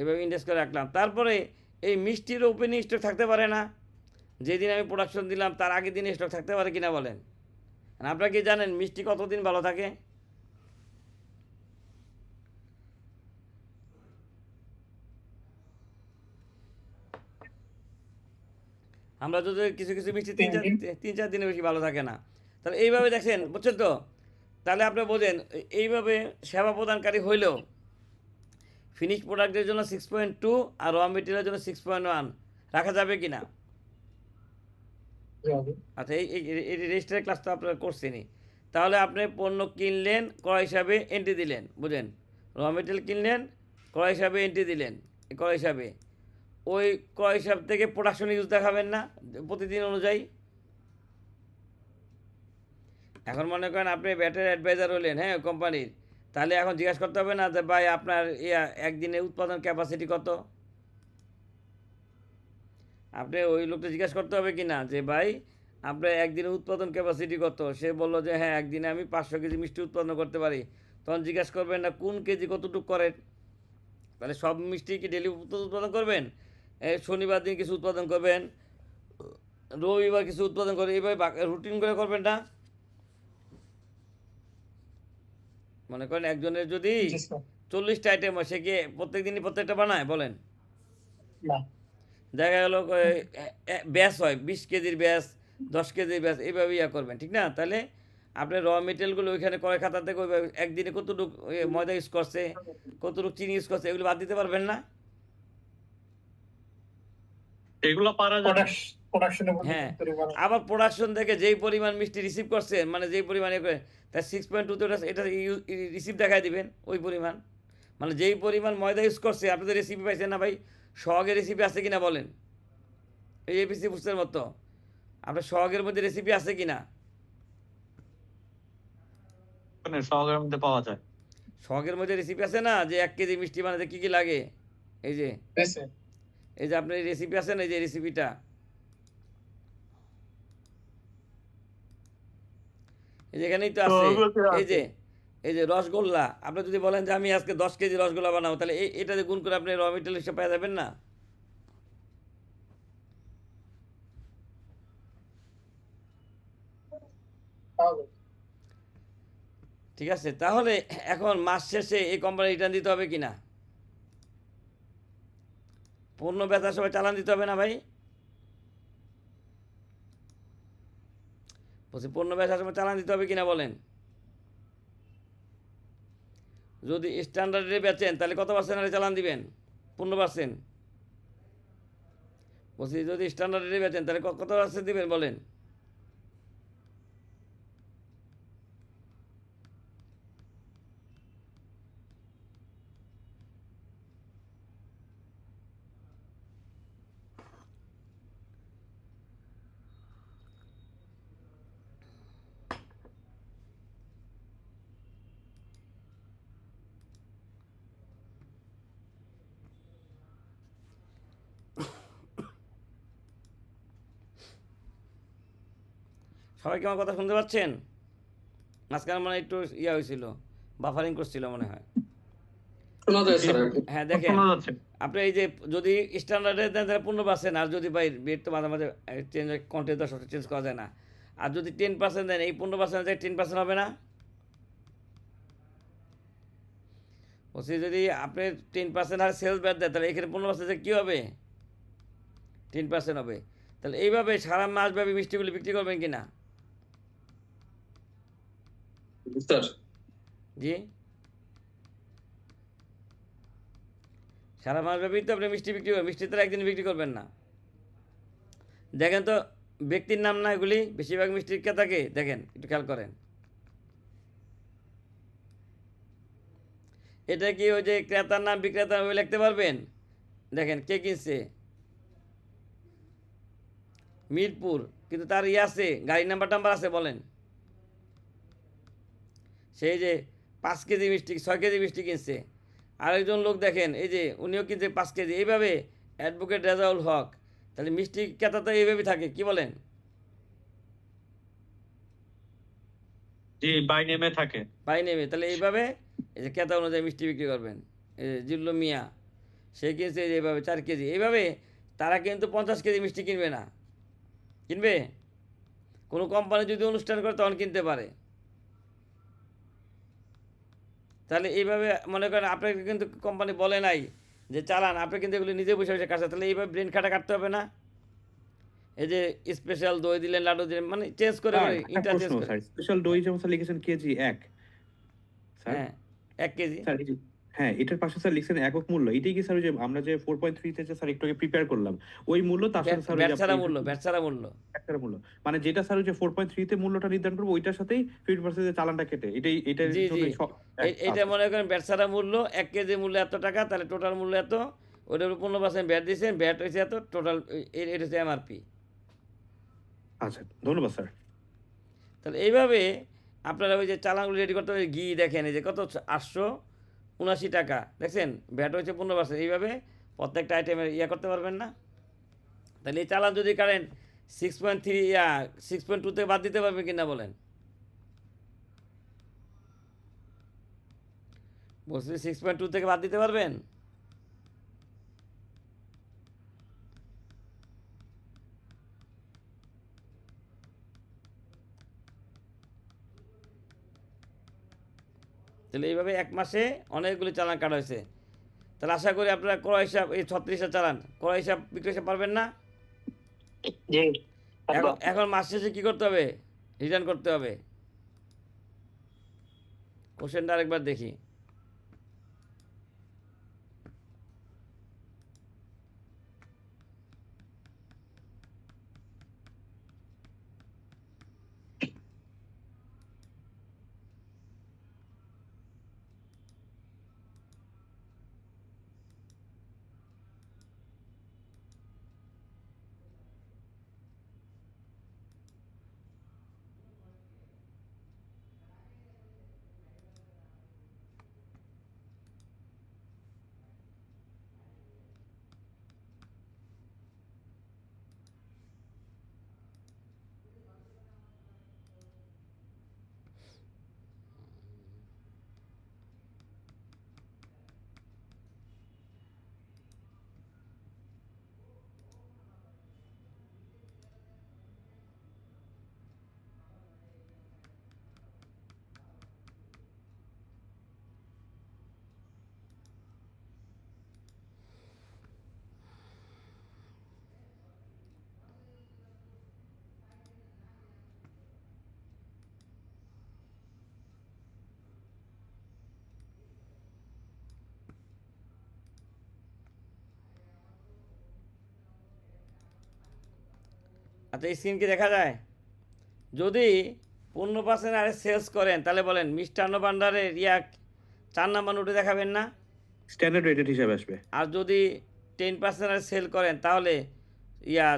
এভাবে ইন্ডেক্স করে রাখলাম। তারপরে এই মিষ্টির ওপেনিং স্টক থাকতে পারে না? যেদিন আমি প্রোডাকশন দিলাম তার আগের দিন স্টক থাকতে পারে কিনা বলেন? আপনারা কি জানেন মিষ্টি কতদিন ভালো থাকে? আমরা যদি কিছু কিছু মিষ্টি 3-4 দিনের বেশি ভালো থাকে না। তাহলে এইভাবে দেখছেন, বুঝছেন তো? তাহলে আপনি বোঝেন এইভাবে সেবা প্রদানকারী হইলেও ফিনিশ প্রোডাক্টের জন্য 6.2 আর র মেটেরিয়ালের জন্য 6.1 রাখা যাবে কি না? কি হবে? আচ্ছা এই রেজিস্টারের ক্লাস তো আপনারা করছেনই। তাহলে আপনি পণ্য কিনলেন, ক্রয় হিসাবে এন্ট্রি দিলেন, বুঝেন? র মেটেরিয়াল কিনলেন, ক্রয় হিসাবে এন্ট্রি দিলেন, ক্রয় হিসাবে। ওই ক্রয় হিসাব থেকে প্রোডাকশন ইউজ দেখাবেন না প্রতিদিন অনুযায়ী? এখন মনে করেন আপনি ব্যাটারি অ্যাডভাইজার হলেন, হ্যাঁ, কোম্পানির। তাহলে এখন জিজ্ঞাসা করতে হবে না যে ভাই আপনার একদিনে উৎপাদন ক্যাপাসিটি কত? আপনি ওই লোকটা জিজ্ঞাসা করতে হবে কি না যে ভাই আপনার একদিনে উৎপাদন ক্যাপাসিটি কত? সে বললো যে হ্যাঁ একদিনে আমি 500 কেজি মিষ্টি উৎপাদন করতে পারি। তখন জিজ্ঞাসা করবেন না কোন কেজি কতটুকু করেন? তাহলে সব মিষ্টি কি ডেলি উৎপাদন করবেন? শনিবার দিন কিছু উৎপাদন করবেন, রবিবার কিছু উৎপাদন করবেন, এইভাবে রুটিন করে করবেন না? মনে করেন একজনের যদি জি স্যার। 40টা আইটেম হয়, সে কি প্রত্যেক দিনই প্রত্যেকটা বানায় বলেন? না। দেখা গেল ব্যাস হয় 20 কেজির ব্যাস, 10 কেজির ব্যাস, এইভাবে করবেন, ঠিক না? তাহলে আপনার র মেটেরিয়ালগুলো ওইখানে ক্রয় খাতা থেকে ওইভাবে একদিনে কতটুকু ময়দা ইউজ করছে, কতটুকু চিনি ইউজ করছে, এগুলো বাদ দিতে পারবেন না? এগুলো পারা যাবে। প্রোডাকশনের উপর হ্যাঁ। ডিপেন্ড করে বানায়। আবার প্রোডাকশন থেকে যেই পরিমাণ মিষ্টি রিসিভ করছেন, মানে যেই পরিমাণ করে, তার 6.2 এটা রিসিভ দেখায় দিবেন ওই পরিমাণ। মানে যেই পরিমাণ ময়দা ইউজ করছে, আপনি তো রেসিপি পাইছেন না ভাই? সোহাগের রেসিপি আছে কিনা বলেন? এই এপিসি বুঝতে মতো আপনার সোহাগের মধ্যে রেসিপি আছে কিনা? সহগের মধ্যে পাওয়া যায়। সোহাগের মধ্যে রেসিপি আছে না যে 1 কেজি মিষ্টি বানাতে কী কী লাগে? এই যে হ্যাঁ স্যার। এই যে আপনার রেসিপি আছে না, এই যে রেসিপিটা, এই যে এখানেই তো আছে। এই যে রসগোল্লা, আপনি যদি বলেন যে আমি আজকে 10 কেজি রসগোল্লা বানাবো, তাহলে এটা যে গুণ করে আপনি র মেটেরিয়াল হিসেবে পাওয়া যাবেন না? তাহলে ঠিক আছে, তাহলে এখন মাস শেষে এই কোম্পানি রিটার্ন দিতে হবে কি না? পণ্য বেচার সময় চালান দিতে হবে না ভাই? বলছি পণ্য বেচার সময় চালান দিতে হবে কিনা বলেন? যদি স্ট্যান্ডার্ডে বেচেন তাহলে কত পার্সেন্ট আরে চালান দিবেন? 15%। বলছি যদি স্ট্যান্ডার্ডে বেচেন তাহলে কত পার্সেন্ট দিবেন বলেন? সবাই কি আমার কথা শুনতে পাচ্ছেন? মাঝখানে মানে একটু হয়েছিল, বাফারিং করছিল মনে হয়। শোনা যায় স্যার। হ্যাঁ দেখেন, শোনা যাচ্ছে। আপনি এই যে যদি স্ট্যান্ডার্ডে দেন তাহলে 15%, আর যদি ভাই রেট তো মাঝে মাঝে চেঞ্জ হয়, কন্টেন্ট তো চেঞ্জ করা যায় না। আর যদি 10% দেন, এই 15% থেকে 10% হবে না? বলছি যদি আপনি 10% আর সেলস ব্যাট দেন তাহলে এখানে 15% কী হবে? 10% হবে। তাহলে এইভাবে সারা মাসব্যাপী মিষ্টিগুলি বিক্রি করবেন কি না? স্যার জি, সারা মাসব্যাপী তো আপনি মিষ্টি বিক্রি করবেন, মিষ্টি তো একদিন বিক্রি করবেন না। দেখেন তো ব্যক্তির নাম না এগুলি, বেশিরভাগ মিষ্টির ক্রেতাকে দেখেন, একটু খেয়াল করেন। এটা কি ওই যে ক্রেতার নাম বিক্রেতার নামে লিখতে পারবেন? দেখেন কে কিনছে, মিরপুর, কিন্তু তার আছে, গাড়ি নাম্বার টাম্বার আছে বলেন। সেই যে 5 কেজি মিষ্টি 6 কেজি মিষ্টি কিনছে, আরেকজন লোক দেখেন এই যে উনিও কিনছে 5 কেজি, এইভাবে অ্যাডভোকেট রেজাউল হক। তাহলে মিষ্টি ক্রেতা তো এইভাবেই থাকে, কি বলেন? জি, বাই নেমে থাকে। পাই নেবে, তাহলে এইভাবে এই যে ক্রেতা অনুযায়ী মিষ্টি বিক্রি করবেন। এই যে জিল্লু মিয়া, সে কিনছে এই যে এইভাবে 4 কেজি, এইভাবে তারা কিন্তু 50 কেজি মিষ্টি কিনবে না। কিনবে? কোনো কোম্পানি যদি অনুষ্ঠান করে তখন কিনতে পারে। তাহলে এইভাবে মনে করেন আপনাকে কিন্তু কোম্পানি বলে নাই যে চালান, আপনি কিন্তু এগুলো নিজে বসে বসে কাটছে, তাহলে এইভাবে ব্রেন কাটতে হবে না? এই যে স্পেশাল দই দিলেন, লাড্ডু দিলেন, মানে চেঞ্জ করে স্যার, একটা ইন্টারচেঞ্জ প্রশ্ন করে। স্যার, স্পেশাল দই যেমন স্যার লিখেছেন কেজি 1, স্যার হ্যাঁ 1 কেজি। স্যার হ্যাঁ, এটার পাশে স্যার লিখছেন একক মূল্য। এটাই কি স্যার ওই যে আমরা যে 4.3 তে যে স্যার একটু আগে প্রিপেয়ার করলাম, ওই মূল্য তার সাথে স্যার ওই ব্যাট যে ছাড়া আপনার মূল্য, ব্যাট ছাড়া মূল্য। একটা মূল্য। মানে যেটা স্যার ওই যে 4.3 তে মূল্যটা নির্ধারণ করবো ওইটার সাথেই 50% যে চালানটা কেটে এটার জি জি, জন্যই এইটা আচ্ছা। মনে করেন ব্যাট ছাড়া মূল্য 1 কেজি মূল্য এত টাকা, তাহলে টোটাল মূল্য এত, ওইটার উপর 15% ব্যাট দিয়েছেন, ব্যাট হয়েছে এত, টোটাল এটা হচ্ছে এমআরপি। আচ্ছা, ধন্যবাদ স্যার। তাহলে এইভাবে আপনারা ওই যে চালানগুলো রেডি করতে হবে। ঘি দেখেন এই যে কত 879 টাকা, দেখছেন ভ্যাট হয়েছে 15%। এইভাবে প্রত্যেকটা আইটেমের করতে পারবেন না? তাহলে এই চালান যদি কারেন্ট 6.3 6.2 থেকে বাদ দিতে পারবেন কিনা বলেন? বলছি 6.2 থেকে বাদ দিতে পারবেন? তাহলে এইভাবে 1 মাসে অনেকগুলি চালান কাটা হয়েছে। তাহলে আশা করি আপনারা ক্রয় হিসাব, এই 36টা চালান ক্রয় হিসাব বিক্রয় হিসাব পারবেন না? জি এখন মাস শেষে কী করতে হবে? রিটার্ন করতে হবে। কোশ্চেনটা আরেকবার দেখি। আচ্ছা, এই সিন কি দেখা যায়? যদি 15% আরে সেলস করেন তাহলে বলেন মিষ্টান্ন ভাণ্ডারের 4 নাম্বার নোটে দেখাবেন না? স্ট্যান্ডার্ড রেটেড হিসাবে আসবে। আর যদি 10% আরে সেল করেন তাহলে ইয়া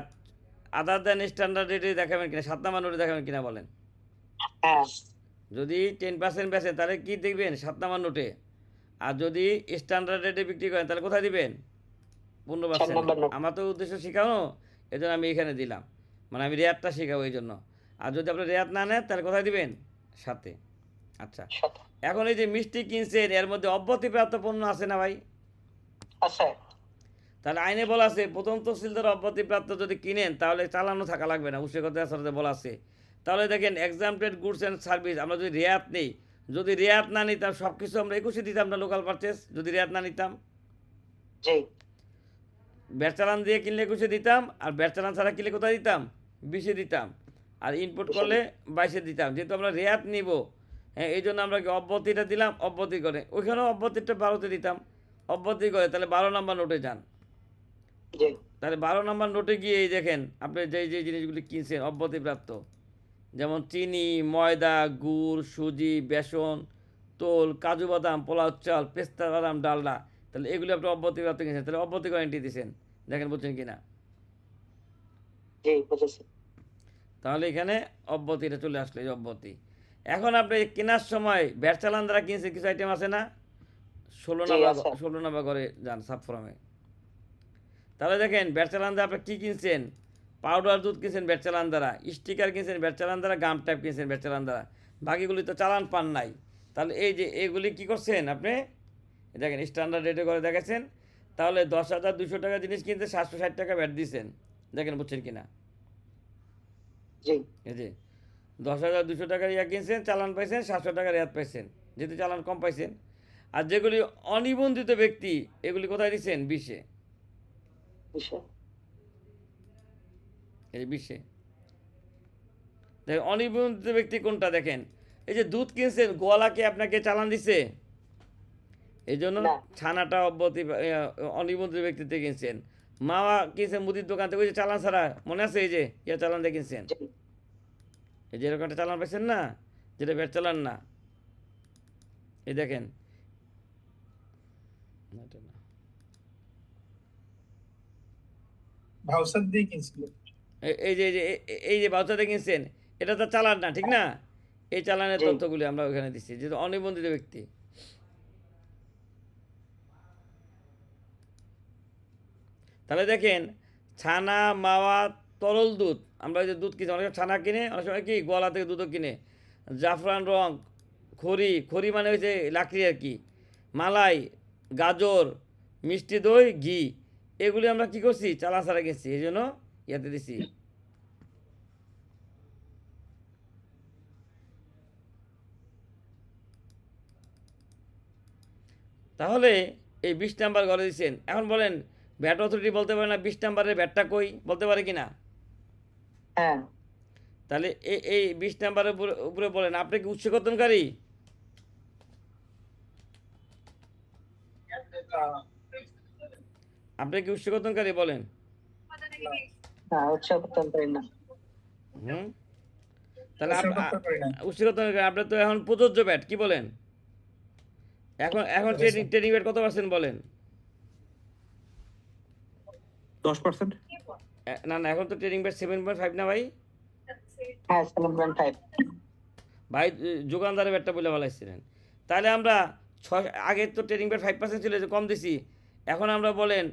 আদার দেন স্ট্যান্ডার্ড রেটে দেখাবেন কিনা, 7 নাম্বার নোটে দেখাবেন কিনা বলেন? হ্যাঁ যদি 10% বেচেন তাহলে কি দেখবেন? 7 নাম্বার নোটে। আর যদি স্ট্যান্ডার্ড রেটে বিক্রি করেন তাহলে কোথায় দিবেন? 4 নাম্বার 15%। নোট। আমার তো উদ্দেশ্য শেখানো, এই জন্য আমি এখানে দিলাম, মানে আমি রেয়াতটা শেখাবো এই জন্য। আর যদি আপনি রেয়াত না নেন তাহলে কোথায় দিবেন? সাথে। আচ্ছা, সাথে এখন এই যে মিষ্টি কিনছেন এর মধ্যে অব্যতিপ্রাপ্ত পণ্য আছে না ভাই? আছে। তাহলে আইনে বলা আছে প্রথম তহসিলদার অব্যতিপ্রাপ্ত যদি কিনেন তাহলে চালানো থাকা লাগবে না, উচ্চকতা সাথে বলা আছে। তাহলে দেখেন এক্সামটেড গুডস অ্যান্ড সার্ভিস আমরা যদি রেয়াত নেই, যদি রেয়াত না নিতাম সব কিছু আমরা 21 দিতাম না লোকাল পারচেস, যদি রেয়াত না নিতাম। জি ব্যাট চালান দিয়ে কিনলে 21 দিতাম, আর ব্যাট চালান ছাড়া কিনলে কোথায় দিতাম? 20 দিতাম। আর ইনপুট করলে 22 দিতাম। যেহেতু আমরা রেয়াত নিব, হ্যাঁ, এই জন্য আমরা কি অব্যতিটা দিলাম, অব্যতি করে ওইখানেও অব্যতিটা 12তে দিতাম, অব্যতি করে তাহলে 12 নম্বর নোটে যান। জি তাহলে 12 নম্বর নোটে গিয়ে এই দেখেন আপনি যে জিনিসগুলি কিনছেন অব্যতিপ্রাপ্ত, যেমন চিনি, ময়দা, গুড়, সুজি, বেসন, তোল, কাজু বাদাম, পোলাও চাল, পেস্তা বাদাম, ডালডা, তাহলে এগুলি আপনি অব্যতিপ্রাপ্ত কিনছেন, তাহলে অব্যতি গ্যারান্টি দিয়েছেন। দেখেন বুঝছেন কিনা? জি বুঝেছি। তাহলে এখানে অব্যতিটা চলে আসলো, এই অব্যতি। এখন আপনি কেনার সময় ব্যাট চালান দ্বারা কিনছেন কিছু আইটেম আছে না? 16 নম্বর ঘরে যান সাবফর্মে। তাহলে দেখেন ব্যাট চালান দ্বারা আপনি কী কিনছেন? পাউডার দুধ কিনছেন ব্যাট চালান দ্বারা, স্টিকার কিনছেন ব্যাট চালান দ্বারা, গাম টাইপ কিনছেন ব্যাট চালান দ্বারা, বাকিগুলি তো চালান পান নাই। তাহলে এই যে এগুলি কী করছেন আপনি? দেখেন স্ট্যান্ডার্ড রেটে করে দেখেছেন। তাহলে 10,200 টাকা জিনিস কিনতে 760 টাকা ব্যাট দিচ্ছেন। দেখেন বুঝছেন কিনা? জি এই যে 10,200 টাকার কিনছেন, চালান পাইছেন 700 টাকার রেয়াত পাইছেন, যেহেতু চালান কম পাইছেন। আর যেগুলি অনিবন্ধিত ব্যক্তি এগুলি কোথায় দিচ্ছেন? 20-এ। বিষয় এই 20-এ দেখেন অনিবন্ধিত ব্যক্তি কোনটা দেখেন। এই যে দুধ কিনছেন, গোয়ালাকে আপনাকে চালান দিছে, এই জন্য না। ছানাটা অনিবন্ধিত ব্যক্তিতে কিনছেন। মাওয়া কিনছেন মুদির দোকান থেকে, ওই যে চালান ছাড়া, মনে আছে এই যে চালান দিয়ে কিনছেন, জি এই যে এরকম একটা চালান পাইছেন না, যেটা ব্যাট চালান না, এই দেখেন, না, এটা না। ভাউচার দিয়ে কিনছিল। এই যে বাচ্চাটা কিনছেন, এটা তো চালান না, ঠিক না? এই চালানের জি। তথ্যগুলি আমরা ওখানে দিচ্ছি, যেহেতু অনিবন্ধিত ব্যক্তি। তাহলে দেখেন, ছানা, মাওয়া, তরল দুধ, আমরা ওই যে দুধ কিনি, অনেক সময় ছানা কিনে, অনেক সময় কি গোয়ালা থেকে দুধও কিনে, জাফরান রং, খড়ি মানে হচ্ছে লাকড়ি আর কি, মালাই, গাজর, মিষ্টি দই, ঘি, এগুলি আমরা কি করছি, চালা ছাড়া গেছি, এই জন্য ইয়াতে দিছি। তাহলে এই 20 নাম্বার ঘরে দিচ্ছেন। এখন বলেন, ভ্যাট অথরিটি বলতে পারে না 20 নাম্বারের ভ্যাটটা কই, বলতে পারে কি না? হ্যাঁ তাহলে এই 20 নাম্বারের উপরে বলেন, আপনি কি উৎসকর্তনকারী? আপনি কি উৎসকর্তনকারী বলেন? না উৎসবতন্ত্রী না। হুম, তাহলে উৎসকর্তন করি না। উৎসকর্তনকারী, আপনি তো এখন প্রযোজ্য ব্যাট, কি বলেন? এখন ট্রেনিং ব্যাট কত পার্সেন্ট বলেন? 10%। না না, এখন তো ট্রেনিং ব্যাট 7.5 না ভাই? হ্যাঁ 7.5। ভাই যোগানদারের ব্যাটটা বলে বলাইছিলেন। তাহলে আমরা আগে তো ট্রেনিং ব্যাট 5% ছিল, যে কম দিছি, এখন আমরা বলেন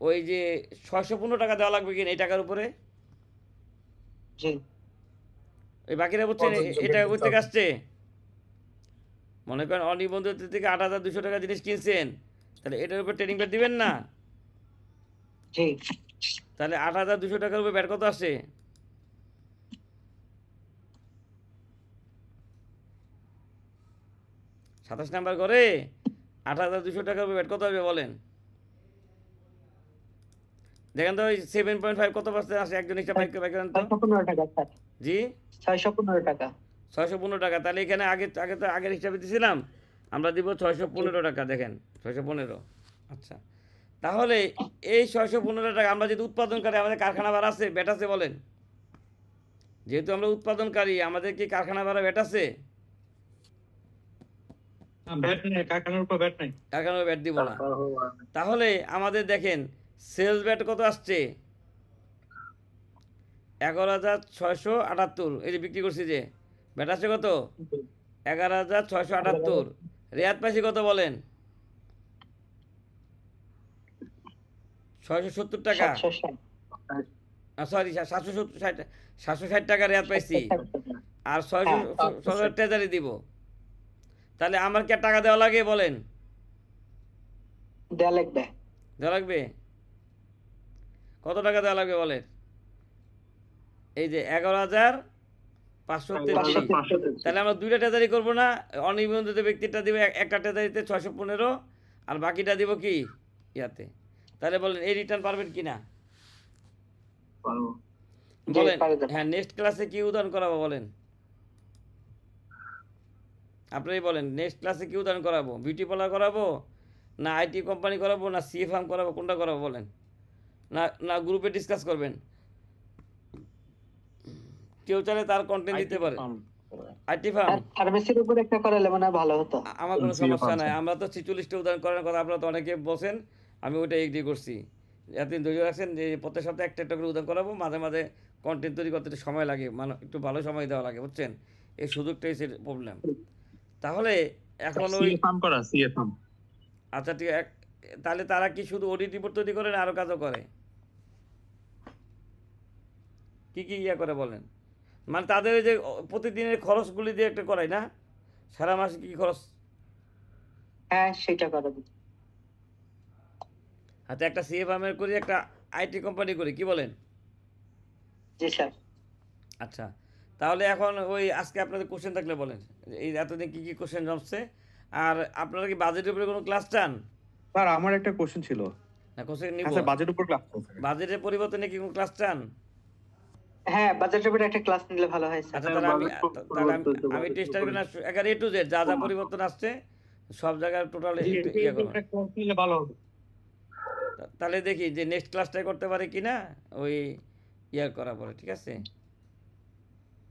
ওই যে 615 টাকা দেওয়া লাগবে কিনা এই টাকার উপরে? জি ওই বাকিরা বুঝছেন, প্রযোজ্য এটা ব্যক্তি কই থেকে তখন। আসছে? মনে করেন অনিবন্ধিত থেকে 8,200 টাকা জিনিস কিনছেন, তাহলে এটার উপর ট্রেনিং ব্যাট দিবেন না? জি তাহলে 8,200 টাকার উপর ব্যাট কত আসে? সাতাশ নাম্বার করে 8,200 টাকার উপর ব্যাট কত হবে বলেন? দেখেন তো, ওই 7.5 কত পার্সেন্ট আসে, একজন হিসাব বাইক করেন তো। 615 টাকা স্যার, জি 615 টাকা। 615 টাকা। তাহলে এখানে আগে তো আগের হিসাবে দিয়েছিলাম, আমরা দিব 615 টাকা। দেখেন 615। আচ্ছা, তাহলে এই 615 টাকা আমরা যদি উৎপাদনকারী, আমাদের কারখানা ভাড়া আছে, ব্যাট আছে বলেন? যেহেতু আমরা উৎপাদনকারী, আমাদের কি কারখানা ভাড়া ব্যাট আছে? ব্যাট নেই, কারখানার উপর ব্যাট নেই। কারখানা ব্যাট দিব না। তাহলে আমাদের দেখেন সেলস ব্যাট কত আসছে, 11,678। এই যে বিক্রি করছি, যে ব্যাট আছে কত, 11,678। রেয়াত পাইছি কত বলেন? 670 টাকা, 760 সরি 760 টাকা রেয়াত পাইছি, আর 600 ট্রেজারি দিব। তাহলে আমার কি আর টাকা দেওয়া লাগে বলেন? দেয়া লাগবে। দেওয়া লাগবে। কত টাকা দেওয়া লাগবে বলেন? এই যে 11,533। তাহলে আমরা দুইটা ট্রেজারি করবো না? অনিবন্ধিত ব্যক্তিটা দিব একটা ট্রেজারিতে 615, আর বাকিটা দিব কি ইয়াতে। তাহলে বলেন এই রিটার্ন পারবেন কি না বলেন? হ্যাঁ, নেক্সট ক্লাসে কি উদাহরণ করাবো বলেন? আপনারাই বলেন, নেক্সট ক্লাসে কি উদাহরণ করাবো? বিউটি পার্লার করাবো, না আইটি কোম্পানি করাবো, না সিএ ফার্ম করাবো, কোনটা করাবো বলেন? না গ্রুপে ডিসকাস করবেন? কেউ চাইলে তার কন্টেন্ট দিতে পারে। আইটি ফার্ম ফার্মেসির উপর একটা করালে মানে ভালো হতো। আমার কোনো সমস্যা নাই, আমরা তো 46টা উদাহরণ করার কথা আপনারা তো অনেকে বলছেন, আমি ওইটা এগ্রি করছি। এতদিন ধৈর্য রাখছেন যে প্রত্যেক সপ্তাহে একটা করে উদাহরণ করাবো, মাঝে মাঝে কন্টেন্ট তৈরি করতে একটু সময় লাগে, মানে একটু ভালো সময় দেওয়া লাগে, বুঝছেন? এই সুযোগটাই সে প্রবলেম। তাহলে এখন ওই আচ্ছা ঠিক আছে, তাহলে তারা কি শুধু অডিট রিপোর্ট তৈরি করে না আরও কাজও করে? কি ইয়া করে বলেন? মানে তাদের ওই যে প্রতিদিনের খরচগুলি দিয়ে একটা করায় না, সারা মাসে কি খরচ। হ্যাঁ সেটা করাবো। আচ্ছা, একটা সিএ ফার্মের করি, একটা আইটি কোম্পানি করি, কি বলেন? জি স্যার। আচ্ছা, তাহলে এখন ওই আজকে আপনাদের কোশ্চেন থাকলে বলেন, এই এতদিন কী কী কোশ্চেন জমছে, আর আপনারা কি বাজেটের উপরে কোনো ক্লাস চান? স্যার আমার একটা কোশ্চেন ছিল। না কোশ্চেন নিব, হ্যাঁ স্যার, বাজেট উপর ক্লাস করতে। বাজেটের পরিবর্তনে কি কোনো ক্লাস চান? হ্যাঁ বাজেটের উপরে একটা ক্লাস নিলে ভালো হয় স্যার। আচ্ছা, তাহলে আমি টেস্টার একেবারে A to Z যা যা পরিবর্তন আসছে সব জায়গায় টোটাল জি, একটু এই ইয়ে করুন। একটা class নিলে ভালো হবে। তাহলে দেখি যে নেক্সট ক্লাসটাই করতে পারি কিনা ওই ইয়ার করার পরে, ঠিক আছে?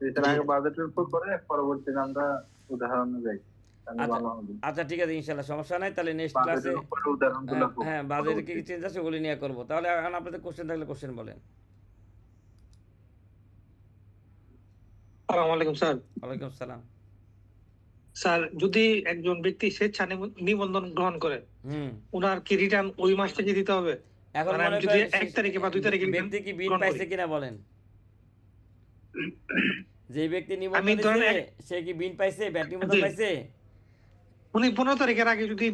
এটার আগে বাজেটের উপর করে পরবর্তীতে আমরা উদাহরণে যাই, তাহলে আচ্ছা ভালো হবে। আচ্ছা ঠিক আছে, ইনশাল্লাহ সমস্যা নাই। তাহলে নেক্সট ক্লাসে বাজেটের উপরে উদাহরণগুলো হোক হ্যাঁ বাজেটের কি পরবর্তীতে। চেঞ্জ আছে ওগুলি নিয়ে করবো। তাহলে এখন আপনাদের কোশ্চেন থাকলে কোশ্চেন বলেন। আসসালামু আলাইকুম স্যার। ওয়ালাইকুম সালাম। স্যার, যদি একজন ব্যক্তি স্বেচ্ছা নিবন্ধন গ্রহণ করে, হুম, ওনার কি রিটার্ন ওই মাস থেকে দিতে হবে? এখন মানে আমি মনে যদি করেন 1 তারিখে বা 2 তারিখে ব্যক্তি কি বিল গ্রহণ পাইছে করি। কিনা বলেন। যে ব্যক্তি আমি নিবন্ধন ধরেন দিছে সে কি বিল পাইছে, ব্যাট নিবন্ধন জি। পাইছে? উনি 15 তারিখের আগে যদি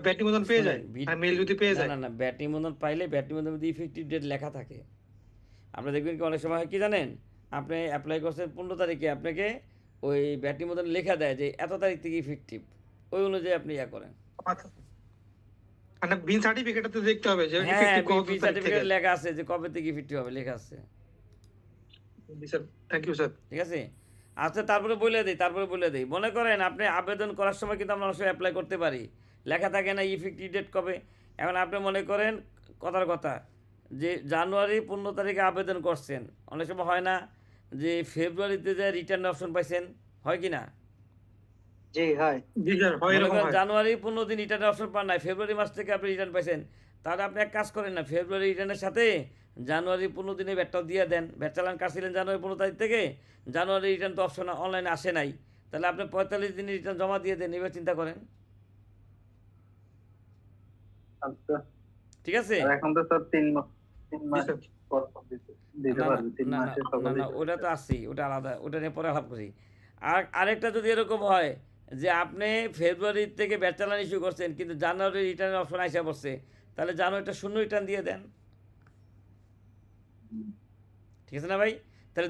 ব্যাট নিবন্ধন পেয়ে যায়, শুনেন, আর মেল যদি পেয়ে না যায়, না না, ব্যাট নিবন্ধন পাইলে ব্যাট নিবন্ধন মধ্যে ইফেক্টিভ ডেট লেখা থাকে। আপনারা দেখবেন কি অনেক সময় হয় কি জানেন, আপনি অ্যাপ্লাই করছেন 15 তারিখে, আপনাকে ওই ব্যাট নিবন্ধন লেখা দেয় যে এত তারিখ থেকে ইফেক্টিভ, ওই অনুযায়ী আপনি ইয়া করেন। মানে বিন সার্টিফিকেটটা তো দেখতে হবে যে হ্যাঁ effective কত বি তারিখ থেকে। সার্টিফিকেট লেখা আছে যে কবে থেকে ইফেক্টিভ হবে, লেখা আছে, জি স্যার, থ্যাংক ইউ স্যার। ঠিক আছে? আচ্ছা তারপরে বলে দিই মনে করেন আপনি আবেদন করার সময় কিন্তু আমরা অনেক সময় অ্যাপ্লাই করতে পারি, লেখা থাকে না ইফেক্টিভ ডেট কবে। এখন আপনি মনে করেন কথার কথা যে জানুয়ারি 15 তারিখে আবেদন করছেন, অনেক সময় হয় না যে ফেব্রুয়ারিতে যে রিটার্ন অপশন পাইছেন, হয় কি না? জি হয়। জি স্যার, হয় মনে এরকম করেন হয়। জানুয়ারি 15 দিন রিটার্ন অপশন পান নাই, ফেব্রুয়ারি মাস থেকে আপনি রিটার্ন পাইছেন, তাহলে আপনি এক কাজ করেন না, ফেব্রুয়ারি রিটার্নের সাথে জানুয়ারি 15 দিনে ব্যাটটাও দিয়ে দেন। ব্যাট চালান কাটছিলেন জানুয়ারি 15 তারিখ থেকে, জানুয়ারি রিটার্ন তো অপশন অনলাইনে আসে নাই, তাহলে আপনি 45 দিনে রিটার্ন জমা দিয়ে দেন, এবার চিন্তা করেন, আচ্ছা, ঠিক আছে? আর এখন তো স্যার 3 জি মাস স্যার। পর পর দিতে না না পারবে, 3 না না মাসে না সকলেই না, ওটা তো আসছেই, ওটা আলাদা, ওটা নিয়ে পরে আলাপ করি। আর আরেকটা যদি এরকম হয় যে আপনি ফেব্রুয়ারি থেকে ব্যাট চালান ইস্যু করছেন কিন্তু জানুয়ারি রিটার্নের অপশন আইসা পড়ছে, তাহলে জানুয়ারিটা শূন্য রিটার্ন দিয়ে দেন, ঠিক আছে না ভাই?